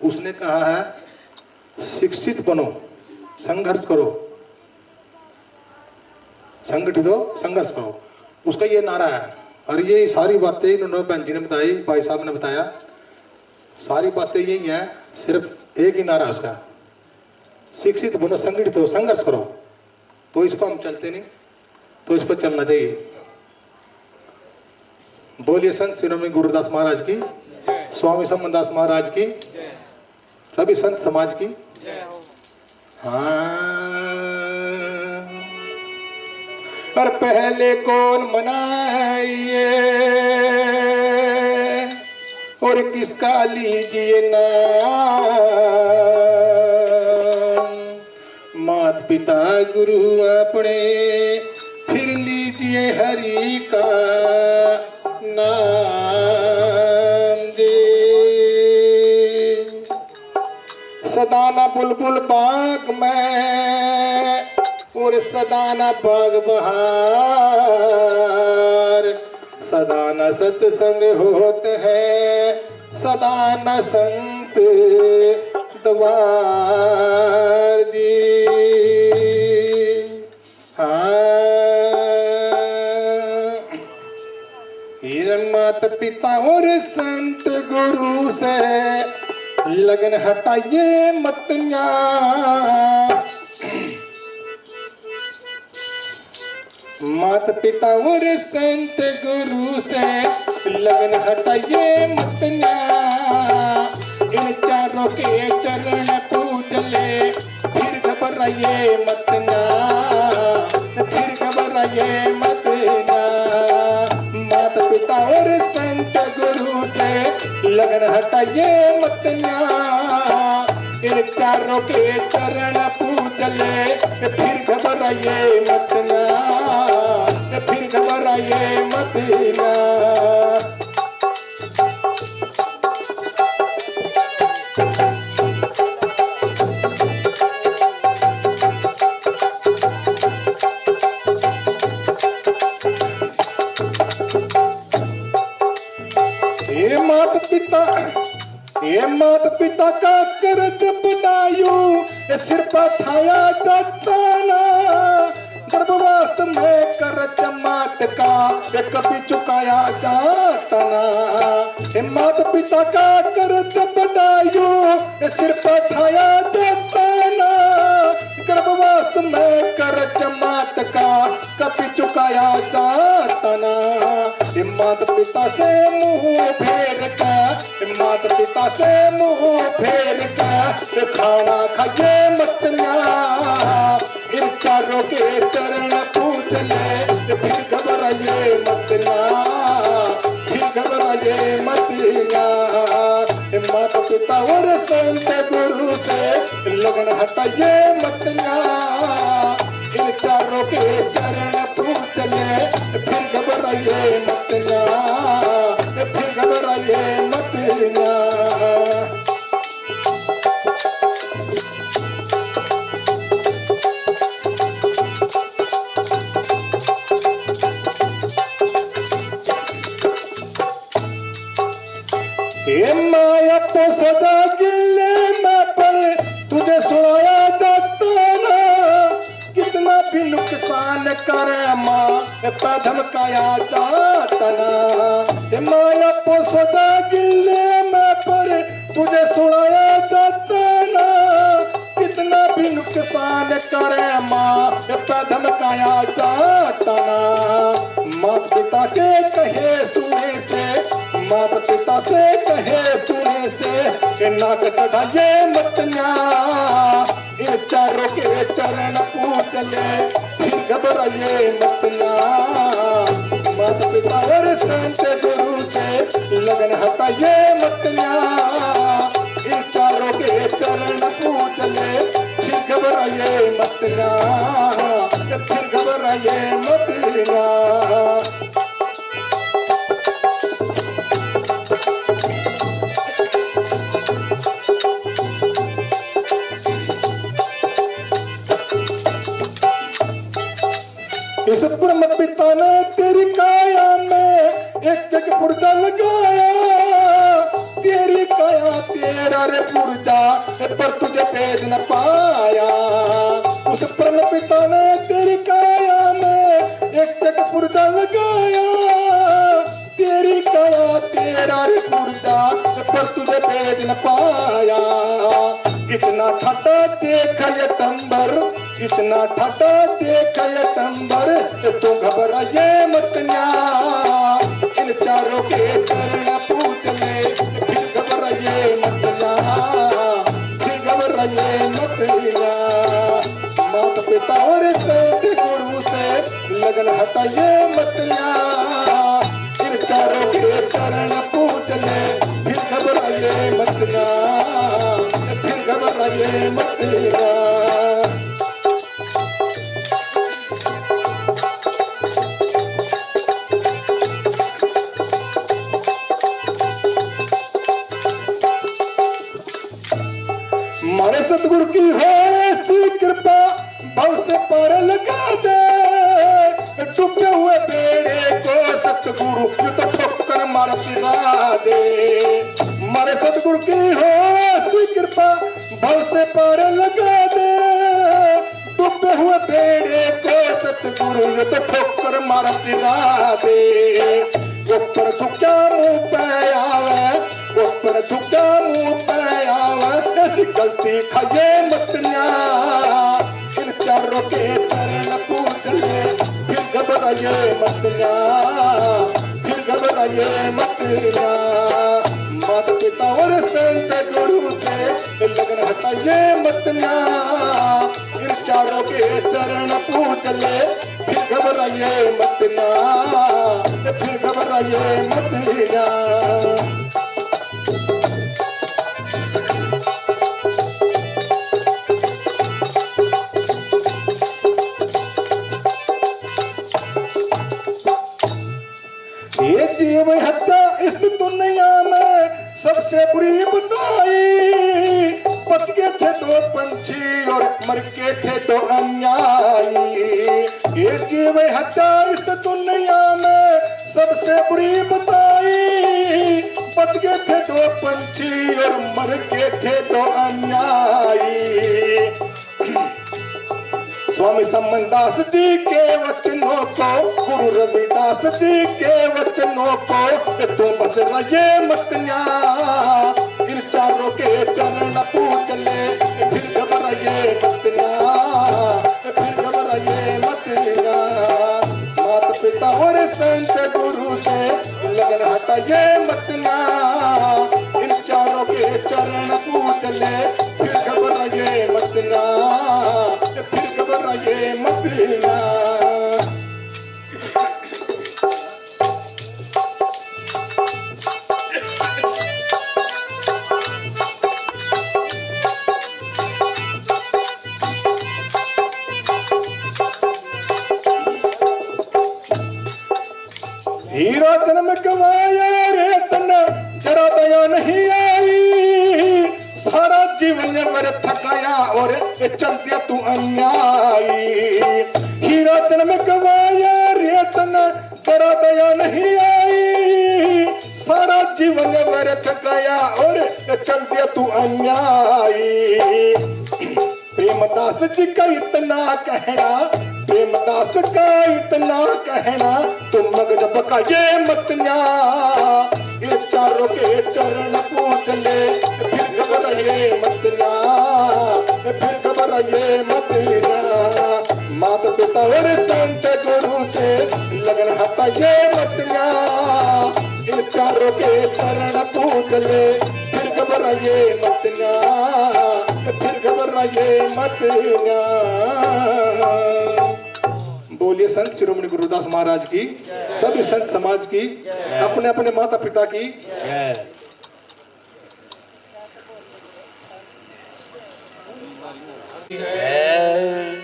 उसने कहा है शिक्षित बनो, संघर्ष करो, संगठित हो, संघर्ष करो, उसका ये नारा है। और ये सारी बातें इन्होंने बहन जी ने बताई, भाई साहब ने बताया, सारी बातें यही हैं, सिर्फ एक ही नारा है उसका, शिक्षित बनो, संगठित हो, संघर्ष करो। तो इस पर हम चलते नहीं, तो इस पर चलना चाहिए। बोलिए संत शिरोमणि गुरुदास महाराज की, स्वामी समनदास महाराज की, सभी संत समाज की। हाँ, पर पहले कौन मनाइए और किसका लीजिए नाम, मात पिता गुरु अपने फिर लीजिए हरि का नाम जी। सदाना बुलबुल बाग में और सदाना बाग बहार, सदाना सत्संग होते हैं, सदाना संत द्वार जी। हाँ, माता पिता और संत गुरु से लगन हटाइए मत न्या, माता पिता और संत गुरु से लगन हटाइए मत न्या। इन चारों के चरण पूज ले, फिर घबराइए मत ना, फिर घबराइए मत ना। माता पिता और संत गुरु से लगन हटाइए मत ना, इन चारों के चरण पूज ले, फिर घबराइए मत ना, फिर घबराइए मत ना। ये माता पिता का कर्ज बुदायू सिर पर ठाया जाता ना, गर्भवास में कर्ज मात का कभी चुकाया जाता ना। ये माता पिता का कर्ज बुदायू सिर पर ठाया जाता ना, गर्भवास में कर्ज मात का कभी चुकाया जाता ना। माता पिता से मुंह फेर कर, माता पिता से मुंह फेर कर खाना खाइए मत ना। इन चारों के चरण पूज ले, फिर घबराइए मत ना, फिर घबराइए मत ना। माता पिता और संत गुरु से लगन हटाइए मत ना, इन चारों के चरण पूज ले, फिर घबराइए मत ना, फिर घबराइए मत ना। ये माया को सदा गिले में पर तुझे सुनाया जाता ना, कितना भी नुकसान करे माँ पे धमकाया जाता ना। ये माया को सदा गिले में पर तुझे सुनाया जाता ना, छाया जाता ना। माता पिता के कहे सुने से, माता पिता से कहे सुने से नाक चढ़ा ये मतन्या। इन चारों के चरण पूज ले फिर घबराए मतन्या। माता पिता और संत गुरु से लगन हटाए मतन्या। इन चारों के चरण पूज ले फिर घबराए मतन्या। फिर घबराए मतन्या। इस ब्रह्म पिता ने तेरी काया में एक एक पुर्जा लगाया। तेरी काया तेरा रे पुर्जा पर तुझे भेज न पाया। उस ब्रह्म पिता ने तेरी काया में एक एक पुर्जा लगाया। तेरी काया तेरा रे पुर्जा पर तुझे भेज न पाया। इतना ठाटा देखा ये टंबर, इतना ठाटा देखा ये टंबर, तो घबराए मतन्या। इन चारों के चरण पूज ले फिर घबराए मतन्या। फिर घबराए मतन्या। माता पिता और संत गुरु से लगन हटाए मतन्या। इन चारों के चरण पूज ले फिर घबराए मतन्या। फिर घबराए मतन्या। मारे सतगुरु की हो ऐसी कृपा भव से पार लगा दे। डूबे हुए बेड़े को सतगुरु यू तो ठोकर मार गिरा दे। मारे सतगुरु की हो ऐसी कृपा भव से पार लगा दे। डूबे हुए बेड़े को सतगुरु यू तो ठोकर मार गिरा दे। ऊपर झुका मुंह पे आवे, ऊपर झुका मुंह पे आवे, ऐसी गलती खाए मतन्या। इन चारों के चरण पूज ले फिर घबराए मतन्या। फिर घबराए मतन्या। माता पिता और संत गुरु से लगन हटाए मतन्या। इन चारों के चरण पूज ले फिर घबराए मतन्या। फिर घबराए मतन्या। ये जीव हत्या इस दुनिया में सबसे बुरी बताई। बच के थे तो पंछी और मर के थे तो अन्यायी। ये जीव हत्या इस दुनिया में सबसे बुरी बताई। बच के थे तो पंछी और मर के थे तो अन्यायी। स्वामी समनदास जी के वचनों को, गुरु रविदास जी के वचनों को तू बस रहे मतन्या। इन चारों के चरण पूज ले फिर घबराए मतन्या। फिर घबराए मतन्या। माता पिता और संत गुरु से लगन हटाए मतन्या। इन चारों के चरण पूज ले फिर घबराए मतन्या। फिर घबराए मतन्या। हीरा जन्म गवाया रे तन जरा दया नहीं आई। सारा जीवन व्यर्थ गया और चल दिया तू अन्यायी। हीरा जन्म गवाया रे तन जरा दया नहीं आई। सारा जीवन व्यर्थ गया और चल दिया तू अन्यायी। प्रेमदास जी का इतना कहना, प्रेमदास का इतना कहना, तुम मगज बका ये मतन्या। ये चारों के चरण पूज ले फिर घबराए मतन्या। फिर घबराए मतन्या। मात पिता और संत गुरु से लगन हता ये मतिया, इन चारों के चरण पूज ले, फिर घबराए मतिया, फिर घबराए मतिया। बोलिए संत शिरोमणि गुरुदास महाराज की, सभी संत समाज की, अपने अपने माता पिता की।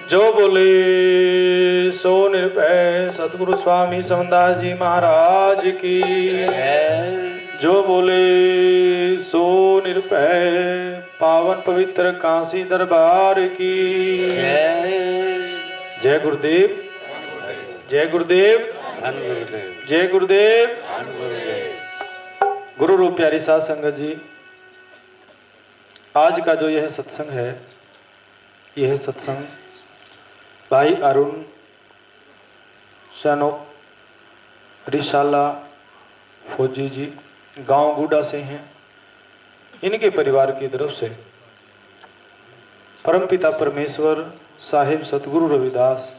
जो बोले सो निर्भय सतगुरु स्वामी समदास जी महाराज की। जो बोले सो निर्भय पावन पवित्र काशी दरबार की। जय गुरुदेव, जय गुरुदेव, जय गुरुदेव। गुरु रूप प्यारी साध संगत जी, आज का जो यह सत्संग है, यह सत्संग भाई अरुण सैनो रिशाला फौजी जी गांव गुडा से हैं। इनके परिवार की तरफ से परमपिता परमेश्वर साहिब सतगुरु रविदास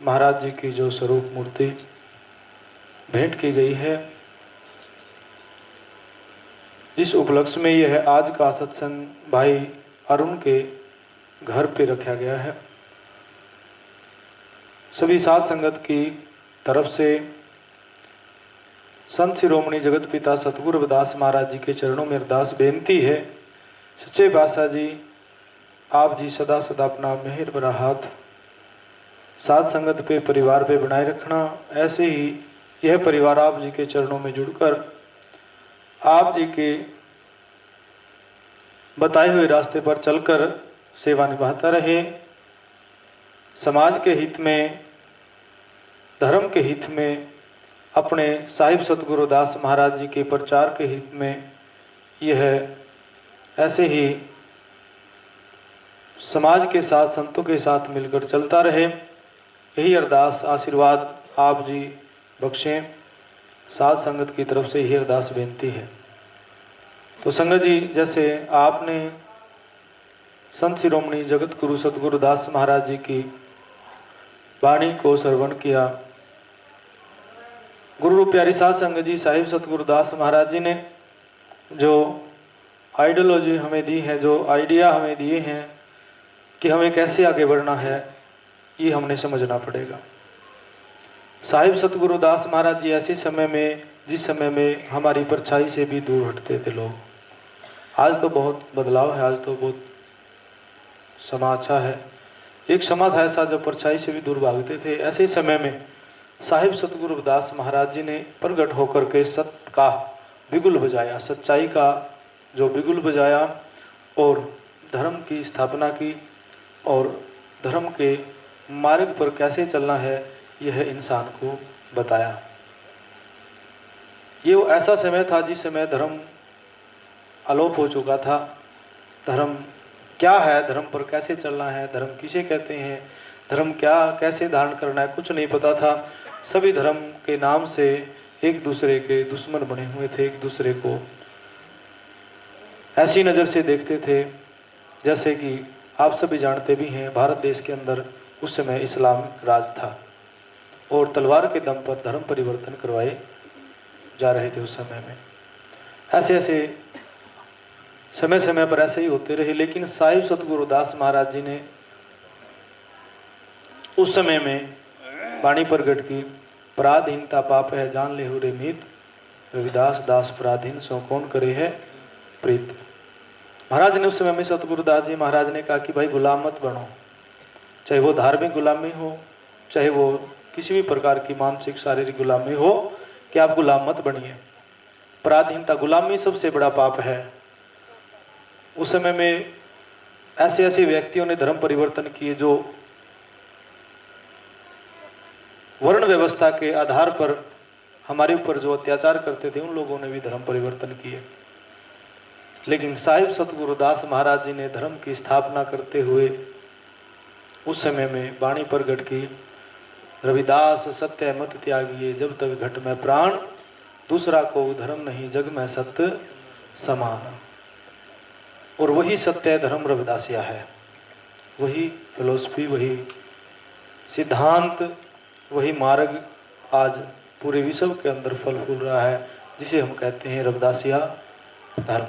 महाराज जी की जो स्वरूप मूर्ति भेंट की गई है, जिस उपलक्ष्य में यह आज का सत्संग भाई अरुण के घर पे रखा गया है, सभी साध संगत की तरफ से संत शिरोमणि जगत पिता सतगुरु रविदास महाराज जी के चरणों में अरदास बेनती है। सच्चे पातशाह जी, आप जी सदा सदा अपना मेहर भरा हाथ साध संगत पे, परिवार पे बनाए रखना। ऐसे ही यह परिवार आप जी के चरणों में जुड़कर आप जी के बताए हुए रास्ते पर चलकर सेवा निभाता रहे। समाज के हित में, धर्म के हित में, अपने साहिब सतगुरु दास महाराज जी के प्रचार के हित में यह ऐसे ही समाज के साथ, संतों के साथ मिलकर चलता रहे। यही अरदास आशीर्वाद आप जी बख्शें। साध संगत की तरफ से यही अरदास बेनती है। तो संगत जी, जैसे आपने संत शिरोमणि जगत गुरु सतगुरु दास महाराज जी की वाणी को श्रवण किया, गुरु रूप प्यारी साध संगत जी, साहिब सतगुरु दास महाराज जी ने जो आइडियोलॉजी हमें दी है, जो आइडिया हमें दिए हैं कि हमें कैसे आगे बढ़ना है, ये हमने समझना पड़ेगा। साहिब सतगुरु दास महाराज जी ऐसे समय में, जिस समय में हमारी परछाई से भी दूर हटते थे लोग। आज तो बहुत बदलाव है, आज तो बहुत समा अच्छा है। एक समा था ऐसा जब परछाई से भी दूर भागते थे। ऐसे ही समय में साहिब सतगुरु रविदास महाराज जी ने प्रकट होकर के सत्य का बिगुल बजाया, सच्चाई का जो बिगुल बजाया और धर्म की स्थापना की और धर्म के मार्ग पर कैसे चलना है यह इंसान को बताया। ये वो ऐसा समय था जिस समय धर्म अलोप हो चुका था। धर्म क्या है, धर्म पर कैसे चलना है, धर्म किसे कहते हैं, धर्म क्या कैसे धारण करना है, कुछ नहीं पता था। सभी धर्म के नाम से एक दूसरे के दुश्मन बने हुए थे, एक दूसरे को ऐसी नज़र से देखते थे जैसे कि आप सभी जानते भी हैं, भारत देश के अंदर उस समय इस्लामिक राज था और तलवार के दम पर धर्म परिवर्तन करवाए जा रहे थे उस समय में। ऐसे ऐसे समय समय पर ऐसे ही होते रहे। लेकिन साहिब सतगुरु दास महाराज जी ने उस समय में वाणी प्रगट की, पराधीनता पाप है जान ले हो रे मीत, रविदास दास पराधीन सो कौन करे है प्रीत। महाराज ने उस समय में सतगुरु दास जी महाराज ने कहा कि भाई गुलाम मत बनो, चाहे वो धार्मिक गुलामी हो, चाहे वो किसी भी प्रकार की मानसिक शारीरिक गुलामी हो, कि आप गुलाम मत बनिए। पराधीनता, गुलामी सबसे बड़ा पाप है। उस समय में ऐसे ऐसे व्यक्तियों ने धर्म परिवर्तन किए जो वर्ण व्यवस्था के आधार पर हमारे ऊपर जो अत्याचार करते थे, उन लोगों ने भी धर्म परिवर्तन किए। लेकिन साहिब सतगुरु दास महाराज जी ने धर्म की स्थापना करते हुए उस समय में वाणी प्रगट की, रविदास सत्य मत त्यागिए जब तक घट में प्राण, दूसरा को धर्म नहीं जग में सत्य समान। और वही सत्य धर्म रविदासिया है, वही फिलोसफी, वही सिद्धांत, वही मार्ग आज पूरे विश्व के अंदर फल फूल रहा है, जिसे हम कहते हैं रविदासिया धर्म।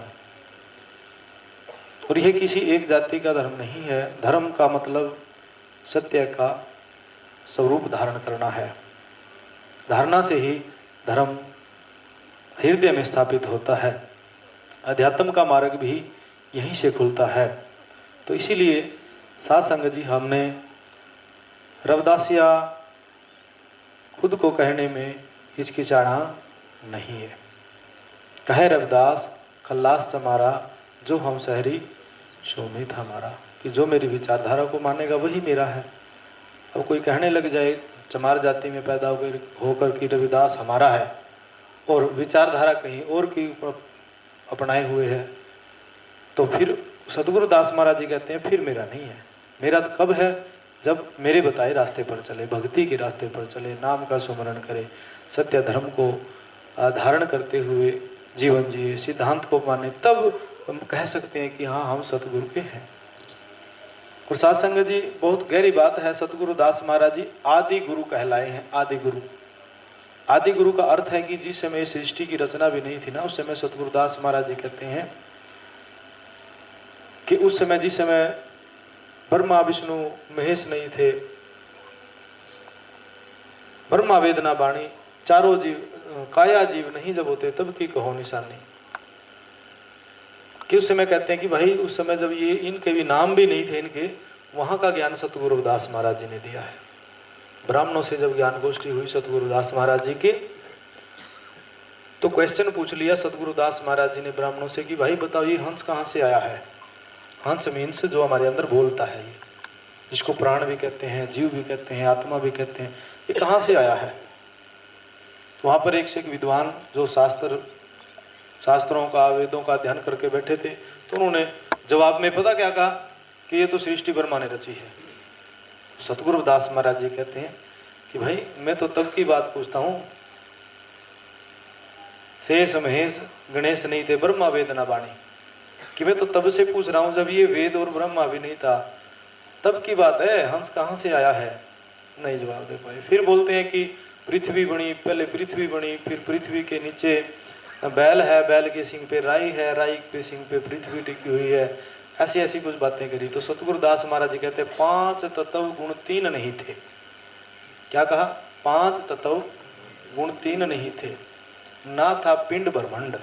और यह किसी एक जाति का धर्म नहीं है। धर्म का मतलब सत्य का स्वरूप धारण करना है। धारणा से ही धर्म हृदय में स्थापित होता है। अध्यात्म का मार्ग भी यहीं से खुलता है। तो इसीलिए साध संगत जी, हमने रविदासिया खुद को कहने में हिचकिचाना नहीं है। कहे रविदास खल्लास समारा, जो हम शहरी शोमित हमारा, कि जो मेरी विचारधारा को मानेगा वही मेरा है। अब कोई कहने लग जाए चमार जाति में पैदा होकर कि रविदास हमारा है और विचारधारा कहीं और की अपनाए हुए है, तो फिर सतगुरु दास महाराज जी कहते हैं फिर मेरा नहीं है। मेरा तो कब है? जब मेरे बताए रास्ते पर चले, भक्ति के रास्ते पर चले, नाम का सुमरण करे, सत्य धर्म को धारण करते हुए जीवन जिए, सिद्धांत को माने, तब हम कह सकते हैं कि हाँ हम सतगुरु के हैं। और साध संगत जी, बहुत गहरी बात है, सतगुरु दास महाराज जी आदि गुरु कहलाए हैं। आदि गुरु, आदि गुरु का अर्थ है कि जिस समय सृष्टि की रचना भी नहीं थी ना, उस समय सतगुरु दास महाराज जी कहते हैं कि उस समय, जिस समय ब्रह्मा विष्णु महेश नहीं थे, ब्रह्मा वेदना वाणी चारों जीव काया जीव नहीं जब होते, तब की कहो निशानी। कि उस समय कहते हैं कि भाई उस समय जब ये इनके भी नाम भी नहीं थे इनके, वहाँ का ज्ञान सतगुरु दास महाराज जी ने दिया है। ब्राह्मणों से जब ज्ञान गोष्ठी हुई सतगुरु दास महाराज जी की, तो क्वेश्चन पूछ लिया सतगुरु दास महाराज जी ने ब्राह्मणों से कि भाई बताओ ये हंस कहाँ से आया है। हंस मीन्स जो हमारे अंदर बोलता है, ये जिसको प्राण भी कहते हैं, जीव भी कहते हैं, आत्मा भी कहते हैं, ये कहाँ से आया है। तो वहाँ पर एक से एक विद्वान जो शास्त्रों का, वेदों का अध्ययन करके बैठे थे, तो उन्होंने जवाब में पता क्या कहा कि ये तो सृष्टि ब्रह्मा ने रची है। सतगुरु दास महाराज जी कहते हैं कि भाई मैं तो तब की बात पूछता हूँ, शेष महेश गणेश नहीं थे, ब्रह्मा वेदना वाणी, कि मैं तो तब से पूछ रहा हूँ जब ये वेद और ब्रह्मा भी नहीं था, तब की बात है, हंस कहाँ से आया है। नहीं जवाब दे पाए। फिर बोलते हैं कि पृथ्वी बनी, पहले पृथ्वी बनी, फिर पृथ्वी के नीचे बैल है, बैल के सिंग पे राई है, राई के सिंग पे पृथ्वी टिकी हुई है। ऐसी ऐसी कुछ बातें करी। तो सतगुरु दास महाराज जी कहते हैं 5 तत्व गुण 3 नहीं थे। क्या कहा? 5 तत्व गुण 3 नहीं थे। ना था पिंड ब्रह्मांड।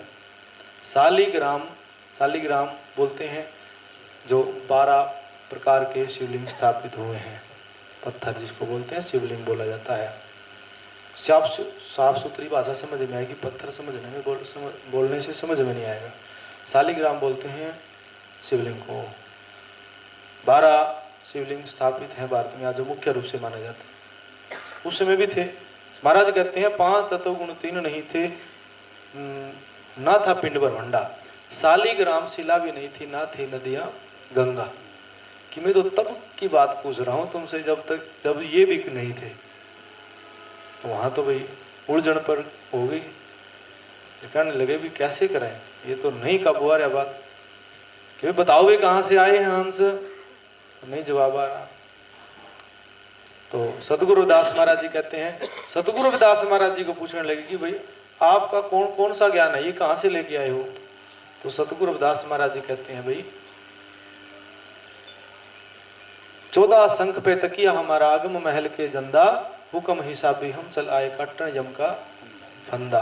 शालिग्राम बोलते हैं जो 12 प्रकार के शिवलिंग स्थापित हुए हैं। पत्थर जिसको बोलते हैं शिवलिंग बोला जाता है। साफ सुथरी भाषा समझ में आएगी, पत्थर समझने में बोलने से समझ में नहीं आएगा। शालिग्राम बोलते हैं शिवलिंग को। 12 शिवलिंग स्थापित हैं भारत में आज, जो मुख्य रूप से माने जाते हैं। उस समय भी थे। महाराज कहते हैं 5 तत्व गुण 3 नहीं थे। ना था पिंड ब्रह्मांडा। शालिग्राम शिला भी नहीं थी, ना थी नदियाँ गंगा। कि मैं तो तब की बात पूछ रहा हूँ तुमसे, जब ये भी नहीं थे। वहाँ तो भाई उड़जन पर हो गई। कहने लगे भी कैसे करें, ये तो नहीं कबूआ रहा बात कि बताओ भी कहाँ से आए हैं हंस। नहीं जवाब आ रहा। तो सतगुरु दास महाराज जी कहते हैं, सतगुरु दास महाराज जी को पूछने लगे कि भाई आपका कौन सा ज्ञान है, ये कहाँ से लेके आए हो। तो सतगुरु दास महाराज जी कहते हैं भाई 14 शंख पे तकिया हमारा आगम महल के जंदा, हुक्म हिसाबी हम चल आए काटन यम का फंदा।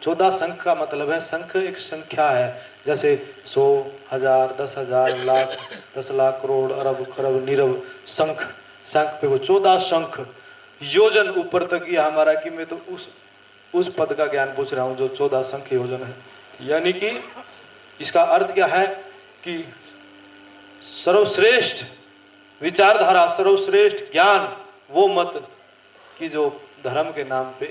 14 शंख का मतलब है, शंख एक संख्या है, जैसे 100, 1000, 10,000, लाख, 10 लाख, करोड़, अरब, खरब, नीरब। शंख पे वो 14 शंख योजन ऊपर तकिया हमारा। कि मैं तो उस पद का ज्ञान पूछ रहा हूँ जो 14 शंख योजन है। यानी कि इसका अर्थ क्या है कि सर्वश्रेष्ठ विचारधारा, सर्वश्रेष्ठ ज्ञान, वो मत कि जो धर्म के नाम पे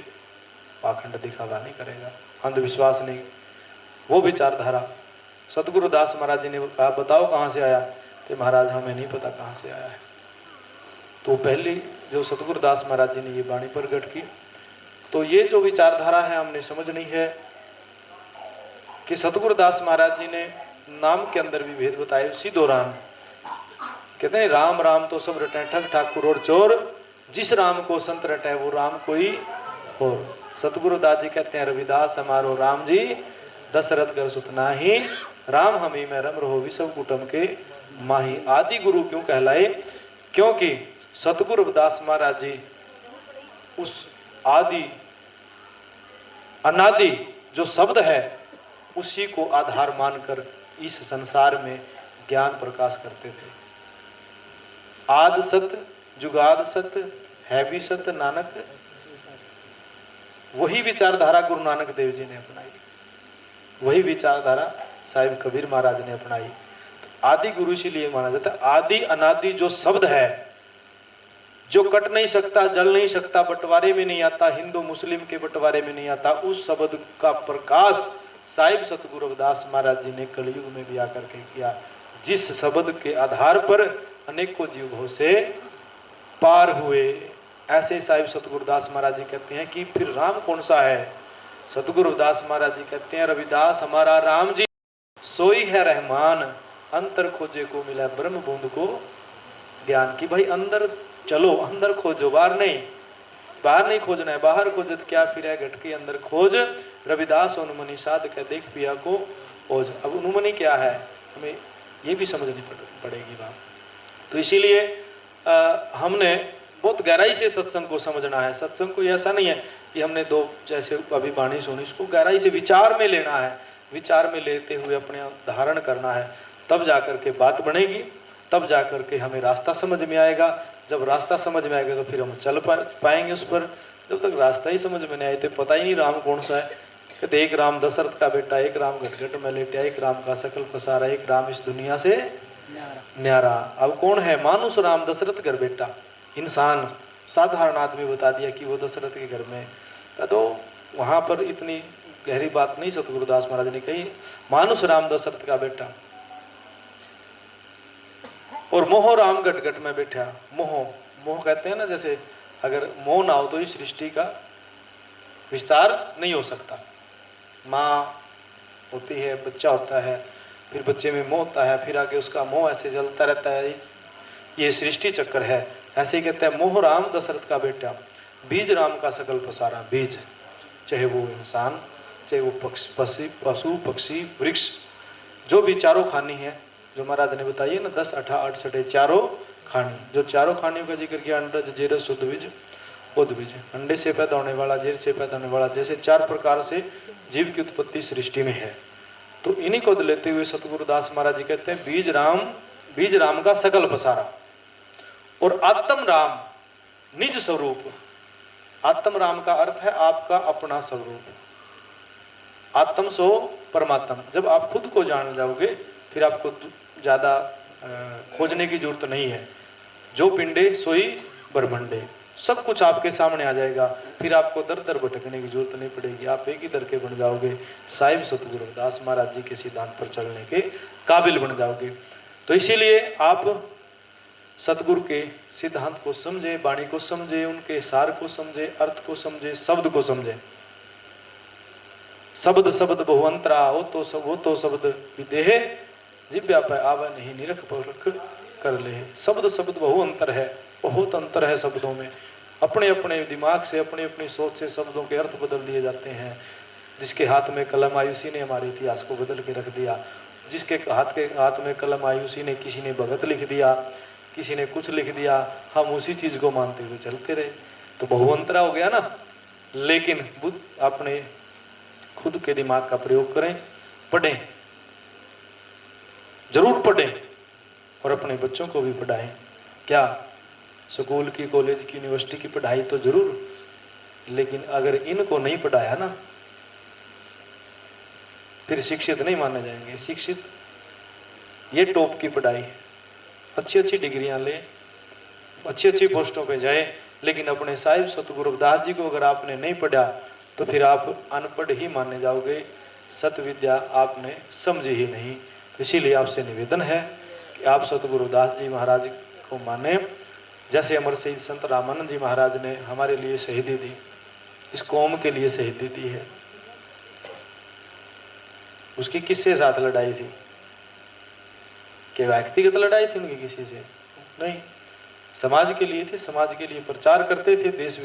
पाखंड दिखावा नहीं करेगा, अंधविश्वास नहीं, वो विचारधारा। सतगुरु दास महाराज जी ने कहा बताओ कहाँ से आया। तो महाराज हमें नहीं पता कहाँ से आया है। तो पहली जो सतगुरु दास महाराज जी ने ये वाणी प्रकट की, तो ये जो विचारधारा है हमने समझनी है कि सतगुरु दास महाराज जी ने नाम के अंदर भी भेद बताए। उसी दौरान कहते हैं राम राम तो सब रटे ठग ठाकुर और चोर, जिस राम को संत रटे वो राम कोई और। सतगुरुदास जी कहते हैं रविदास हमारो राम जी दशरथ कर सुत नाही, राम हमी में रम रहो विश्व कुटुम के माही। आदि गुरु क्यों कहलाए? क्योंकि सतगुरु रविदास महाराज जी उस आदि अनादि जो शब्द है उसी को आधार मानकर इस संसार में ज्ञान प्रकाश करते थे। आद सत जुगाद सत है भी सत नानक, वही विचारधारा गुरु नानक देव जी ने अपनाई, वही विचारधारा साहिब कबीर महाराज ने अपनाई। तो आदि गुरु इसीलिए माना जाता है। आदि अनादि जो शब्द है, जो कट नहीं सकता, जल नहीं सकता, बंटवारे में नहीं आता, हिंदू मुस्लिम के बंटवारे में नहीं आता, उस शब्द का प्रकाश साहिब सतगुरु रविदास महाराज जी ने कलयुग में भी आकर के किया, जिस शब्द के आधार पर अनेकों जीव भव से पार हुए। ऐसे साहिब सतगुरुदास महाराज जी कहते हैं कि फिर राम कौन सा है? सतगुरुदास महाराज जी कहते हैं रविदास हमारा राम जी सोई है रहमान, अंतर खोजे को मिला ब्रह्म बूंद को ज्ञान की। भाई अंदर चलो, अंदर खोजो, बाहर नहीं खोजना है। बाहर खोजो तो क्या फिर है घट के अंदर खोज। रविदास अनुमनी साध कह देख पिया को ओज। अब अनुमनी क्या है हमें ये भी समझनी पड़ेगी बात। तो इसीलिए हमने बहुत गहराई से सत्संग को समझना है। सत्संग को ऐसा नहीं है कि हमने दो जैसे अभी वाणी सुनी, इसको गहराई से विचार में लेना है। विचार में लेते हुए अपने धारण करना है, तब जाकर के बात बनेगी, तब जाकर के हमें रास्ता समझ में आएगा। जब रास्ता समझ में आएगा तो फिर हम चल पाएंगे उस पर। जब तक रास्ता ही समझ में नहीं आए तो पता ही नहीं राम कौन सा है। कहते एक राम दशरथ का बेटा, एक राम घट में लेटा, एक राम का सकल पसारा, एक राम इस दुनिया से न्यारा। अब कौन है? मानुष राम दशरथ घर बेटा, इंसान साधारण आदमी बता दिया कि वो दशरथ के घर में। तो वहाँ पर इतनी गहरी बात नहीं सतगुरुदास महाराज ने कही। मानुष राम दशरथ का बेटा और मोह राम घट में बैठा। मोह कहते हैं ना, जैसे अगर मोह ना हो तो इस सृष्टि का विस्तार नहीं हो सकता। माँ होती है, बच्चा होता है, फिर बच्चे में मोह होता है, फिर आगे उसका मोह ऐसे जलता रहता है। ये सृष्टि चक्कर है। ऐसे ही कहते हैं मोह राम दशरथ का बेटा, बीज राम का सकल पसारा। बीज चाहे वो इंसान, चाहे वो पशु पक्षी वृक्ष, जो भी चारों खानी है जो महाराज ने बताइए ना 10 8 8 6 चारों खानी। जो चारों खानियों का जिक्र किया, अंडज जेरस शुद्ध बीज उद्बीज, अंडे से पैदा होने वाला, जेर से पैदा होने वाला, जैसे 4 प्रकार से जीव की उत्पत्ति सृष्टि में है। तो इन्हीं को लेते हुए सतगुरुदास महाराज जी कहते हैं बीज राम का सकल पसारा और आत्म राम निज स्वरूप। आत्म राम का अर्थ है आपका अपना स्वरूप। आत्म सो परमात्म। जब आप खुद को जान जाओगे फिर आपको ज़्यादा खोजने की जरूरत नहीं है। जो पिंडे सोई ब्रह्मंडे, सब कुछ आपके सामने आ जाएगा। फिर आपको दर दर भटकने की जरूरत नहीं पड़ेगी। आप एक ही दर के बन जाओगे, साहिब सतगुरु रविदास महाराज जी के सिद्धांत पर चलने के काबिल बन जाओगे। तो इसीलिए आप सतगुरु के सिद्धांत को समझे, वाणी को समझे, उनके सार को समझे, अर्थ को समझे, शब्द को समझे। शब्द शब्द बहुअंतरा हो तो शब्द विदेह जिव्या पे आवे नहीं निरख परख कर ले। शब्द शब्द बहुअंतर है, बहुत अंतर है शब्दों में। अपने अपने दिमाग से, अपनी अपनी सोच से शब्दों के अर्थ बदल दिए जाते हैं। जिसके हाथ में कलम आई उसी ने हमारे इतिहास को बदल के रख दिया। जिसके हाथ में कलम आई उसी ने, किसी ने भगत लिख दिया, किसी ने कुछ लिख दिया, हम उसी चीज को मानते हुए चलते रहे। तो बहुअंतरा हो गया ना। लेकिन बुद्ध अपने खुद के दिमाग का प्रयोग करें, पढ़ें, जरूर पढ़ें और अपने बच्चों को भी पढ़ाएं। क्या स्कूल की, कॉलेज की, यूनिवर्सिटी की पढ़ाई तो जरूर, लेकिन अगर इनको नहीं पढ़ाया ना फिर शिक्षित नहीं माने जाएंगे। शिक्षित ये टॉप की पढ़ाई, अच्छी अच्छी डिग्रियां ले, अच्छी अच्छी पोस्टों पे जाए, लेकिन अपने साहिब सतगुरु रविदास जी को अगर आपने नहीं पढ़ा तो फिर आप अनपढ़ ही माने जाओगे। सत विद्या आपने समझी ही नहीं। तो इसीलिए आपसे निवेदन है कि आप सतगुरु रविदास जी महाराज को माने। जैसे अमर शहीद संत रामानंद जी महाराज ने हमारे लिए शहीदी दी, इस कौम के लिए शहीदी दी है। उसकी किससे साथ लड़ाई थी? कि व्यक्तिगत लड़ाई थी उनकी किसी से? नहीं, समाज के लिए थे, समाज के लिए प्रचार करते थे, देश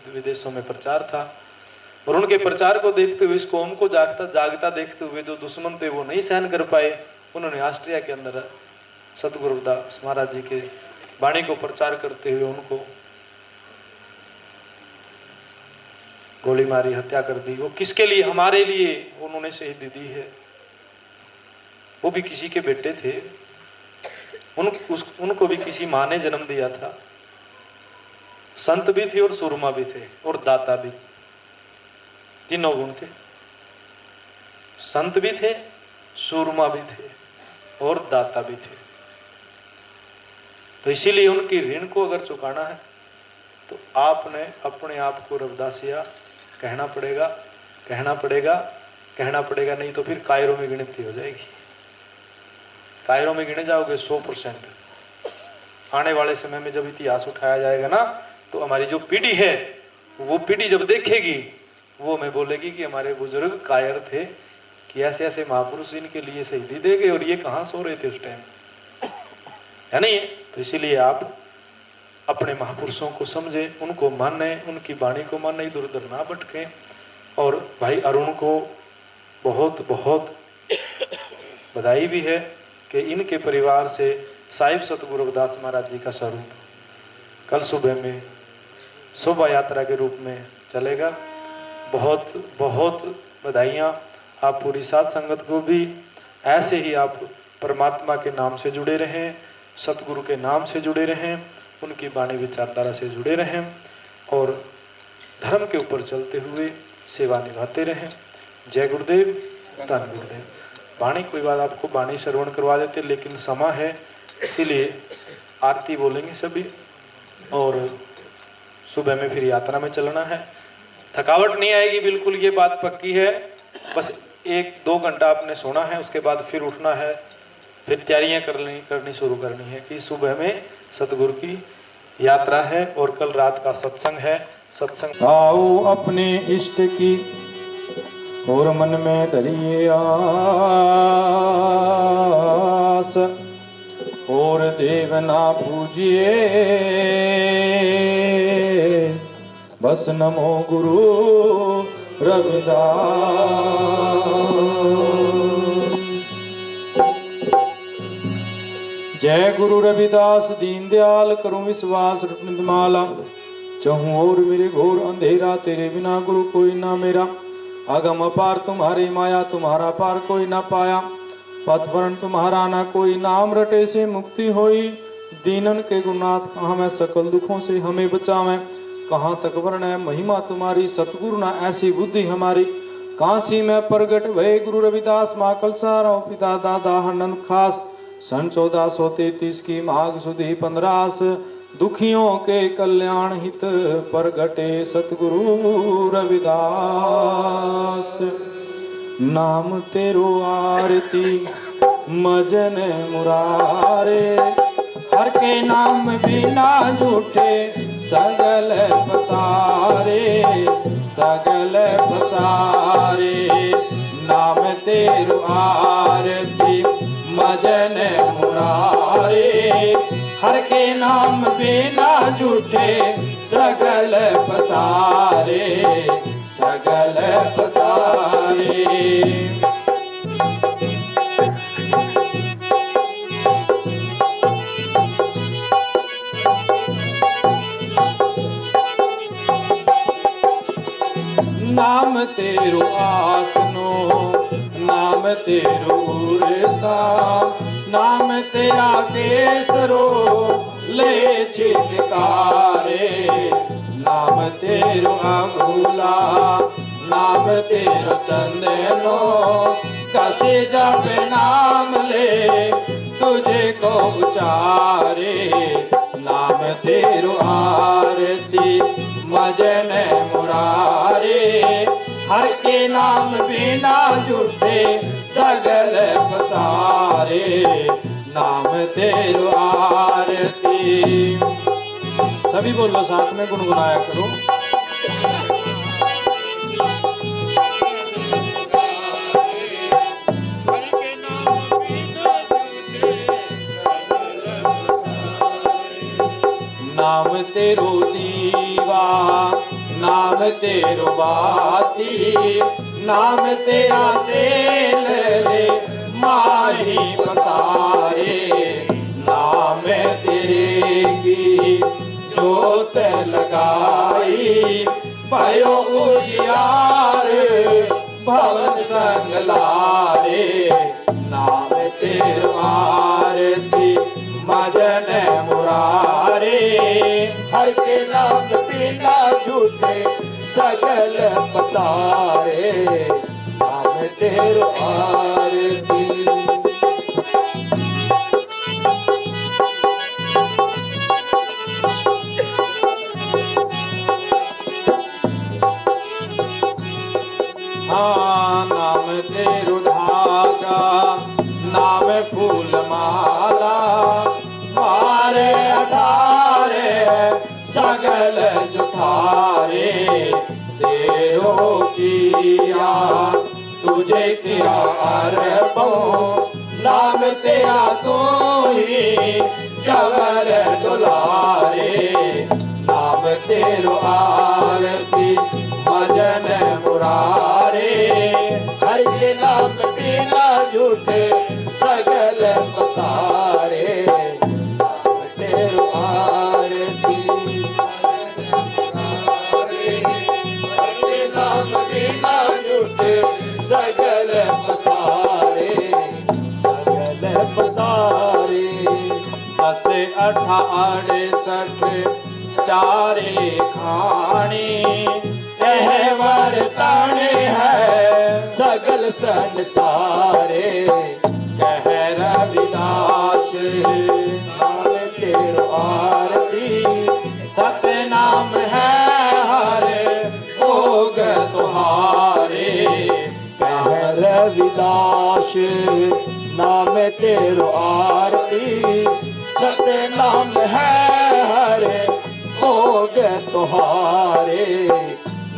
विदेशों में प्रचार था। और उनके प्रचार को देखते हुए, इस कौम को जागता देखते हुए जो दुश्मन थे वो नहीं सहन कर पाए। उन्होंने ऑस्ट्रिया के अंदर सतगुरु रविदास महाराज जी के वाणी को प्रचार करते हुए उनको गोली मारी, हत्या कर दी। वो किसके लिए? हमारे लिए उन्होंने शहीदी दी है। वो भी किसी के बेटे थे, उनको भी किसी माँ ने जन्म दिया था। संत भी थे और सूरमा भी थे और दाता भी, तीनों गुण थे। संत भी थे, सूरमा भी थे और दाता भी थे। तो इसीलिए उनकी ऋण को अगर चुकाना है तो आपने अपने आप को रविदासिया कहना पड़ेगा, कहना पड़ेगा, कहना पड़ेगा। नहीं तो फिर कायरों में गिनती हो जाएगी। कायरों में गिने जाओगे 100%। आने वाले समय में जब इतिहास उठाया जाएगा ना, तो हमारी जो पीढ़ी है वो पीढ़ी जब देखेगी वो हमें बोलेगी कि हमारे बुजुर्ग कायर थे, कि ऐसे ऐसे महापुरुष इनके लिए शहीदी दे गए और ये कहाँ सो रहे थे उस टाइम, है नहीं? तो इसीलिए आप अपने महापुरुषों को समझे, उनको माने, उनकी वाणी को माने, इधर उधर ना भटकें। और भाई अरुण को बहुत बहुत बधाई भी है कि इनके परिवार से साहिब सतगुरु रविदास महाराज जी का स्वरूप कल सुबह में शोभा यात्रा के रूप में चलेगा। बहुत बहुत बधाइयाँ। आप पूरी साथ संगत को भी ऐसे ही आप परमात्मा के नाम से जुड़े रहें, सतगुरु के नाम से जुड़े रहें, उनकी वाणी विचारधारा से जुड़े रहें और धर्म के ऊपर चलते हुए सेवा निभाते रहें। जय गुरुदेव, धन गुरुदेव। वाणी कोई बात आपको वाणी श्रवण करवा देते, लेकिन समा है इसीलिए आरती बोलेंगे सभी और सुबह में फिर यात्रा में चलना है। थकावट नहीं आएगी बिल्कुल, ये बात पक्की है। बस 1-2 घंटा आपने सोना है, उसके बाद फिर उठना है, फिर तैयारियां करनी शुरू करनी है कि सुबह में सतगुरु की यात्रा है और कल रात का सत्संग है। सत्संग आओ अपने इष्ट की और मन में धरिए आस और देव ना पूजिए, बस नमो गुरु रविदास। जय गुरु रविदास दीनदयाल करूं विश्वास माला, चहूं और मेरे घोर अंधेरा, तेरे बिना गुरु कोई ना मेरा। अगम अपार तुम्हारी माया, तुम्हारा पार कोई ना पाया। पथवरण तुम्हारा ना कोई, नाम रटे से मुक्ति होई। दीनन के गुरुनाथ कहाँ मैं, सकल दुखों से हमें बचावें। कहाँ तक वर्ण है महिमा तुम्हारी, सतगुरु ना ऐसी बुद्धि हमारी। काशी में प्रगट भय गुरु रविदास, माँ कलसारा पिता दादा हरनंद खास। सन 1433 की माघ सुदी 15 दुखियों के कल्याण हित प्रगटे सतगुरु रविदास। नाम तेरो आरती मजन मुरारे, हर के नाम बिना झूठे सगल पसारे, सगल पसारे। नाम तेरो आरती मजन मुरारे, हर के नाम बिना झूठे सगल पसारे, सगल पसारे। नाम तेरो आसनो, नाम तेरो उरसा, नाम तेरा केसरो ले छिटकारे। नाम तेरो अघूला, नाम तेरो चंदनो, कसे जप नाम ले तुझे को उचारे। नाम तेरो आरती मजन मुरारे, हर के नाम बिना झूठे सगल पसारे। नाम तेरो आरती। सभी बोलो साथ में गुनगुनाया करो। तेरो दीवा, नाम तेरो बाती, नाम तेरा तेल ले माही पसारे, नाम तेरे की जोत लगाई, भयो उजियार भवन संग लारे, नाम तेरो आरती मजन मुरारे, हर के नाम बिना झूठे सगल पसारे, नाम तेरो आरती। हाँ, नाम तेरो धागा, नाम फूल माला, मारे अठारे सगल जुठारे, तेरो किया तुझे किया अरबों, नाम तेरा तू ही चवर दुलारे, नाम तेरो आरती मजन मुरारे, हर के नाम बिना झूठे सगल पसारे, नाम तेरो आरती मजन मुरारे, हर के नाम बिना झूठे सगल पसारे, सगल पसारे। 10 अठा 68 चारे खाणी, यह वरताने है सगल संसारे, कह रविदास नाम तेरो आरती, सतनाम है हर भोग तुम्हारे, कह रविदास नाम तेरो आरती, सतनाम है हर भोग तुम्हारे,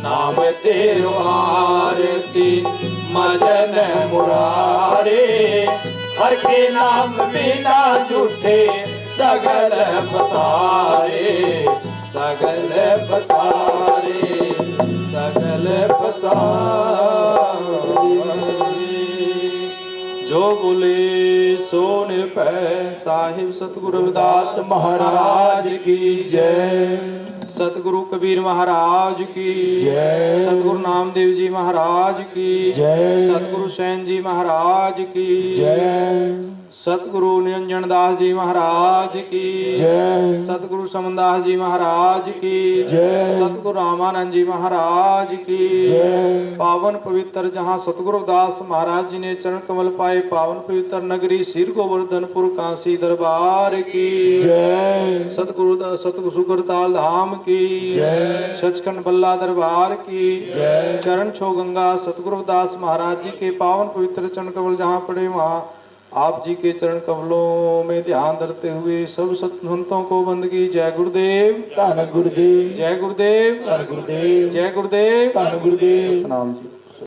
नाम तेरो आरती मजन मुरारे, हर के नाम बिना झूठे सगल पसारे, सगल पसारे, सगल पसारे। जो बोले सो निरभय साहिब सतगुरु रविदास महाराज की जय, सतगुरु कबीर महाराज की जय, सतगुरु नामदेव जी महाराज की जय, सतगुरु सैन जी महाराज की जय, सतगुरु निरंजन दास जी महाराज की जय, सतगुरु समनदास जी महाराज की जय, सतगुरु रामानंद जी महाराज की जय। पावन पवित्र जहाँ सतगुरु दास महाराज जी ने चरण कमल पाए, पावन पवित्र नगरी सिर गोवर्धनपुर काशी दरबार की जय, सतगुरु सुगरताल धाम की जय, सचखंड बल्ला दरबार की जय। चरण छो गंगा सतगुरु दास महाराज जी के पावन पवित्र चरण कमल जहाँ पड़े वहाँ आप जी के चरण कमलों में ध्यान धरते हुए सब संतों को बंदगी। जय गुरुदेव, धन गुरुदेव, जय गुरुदेव, धन गुरुदेव, जय गुरुदेव, धन गुरुदेव। प्रणाम जी।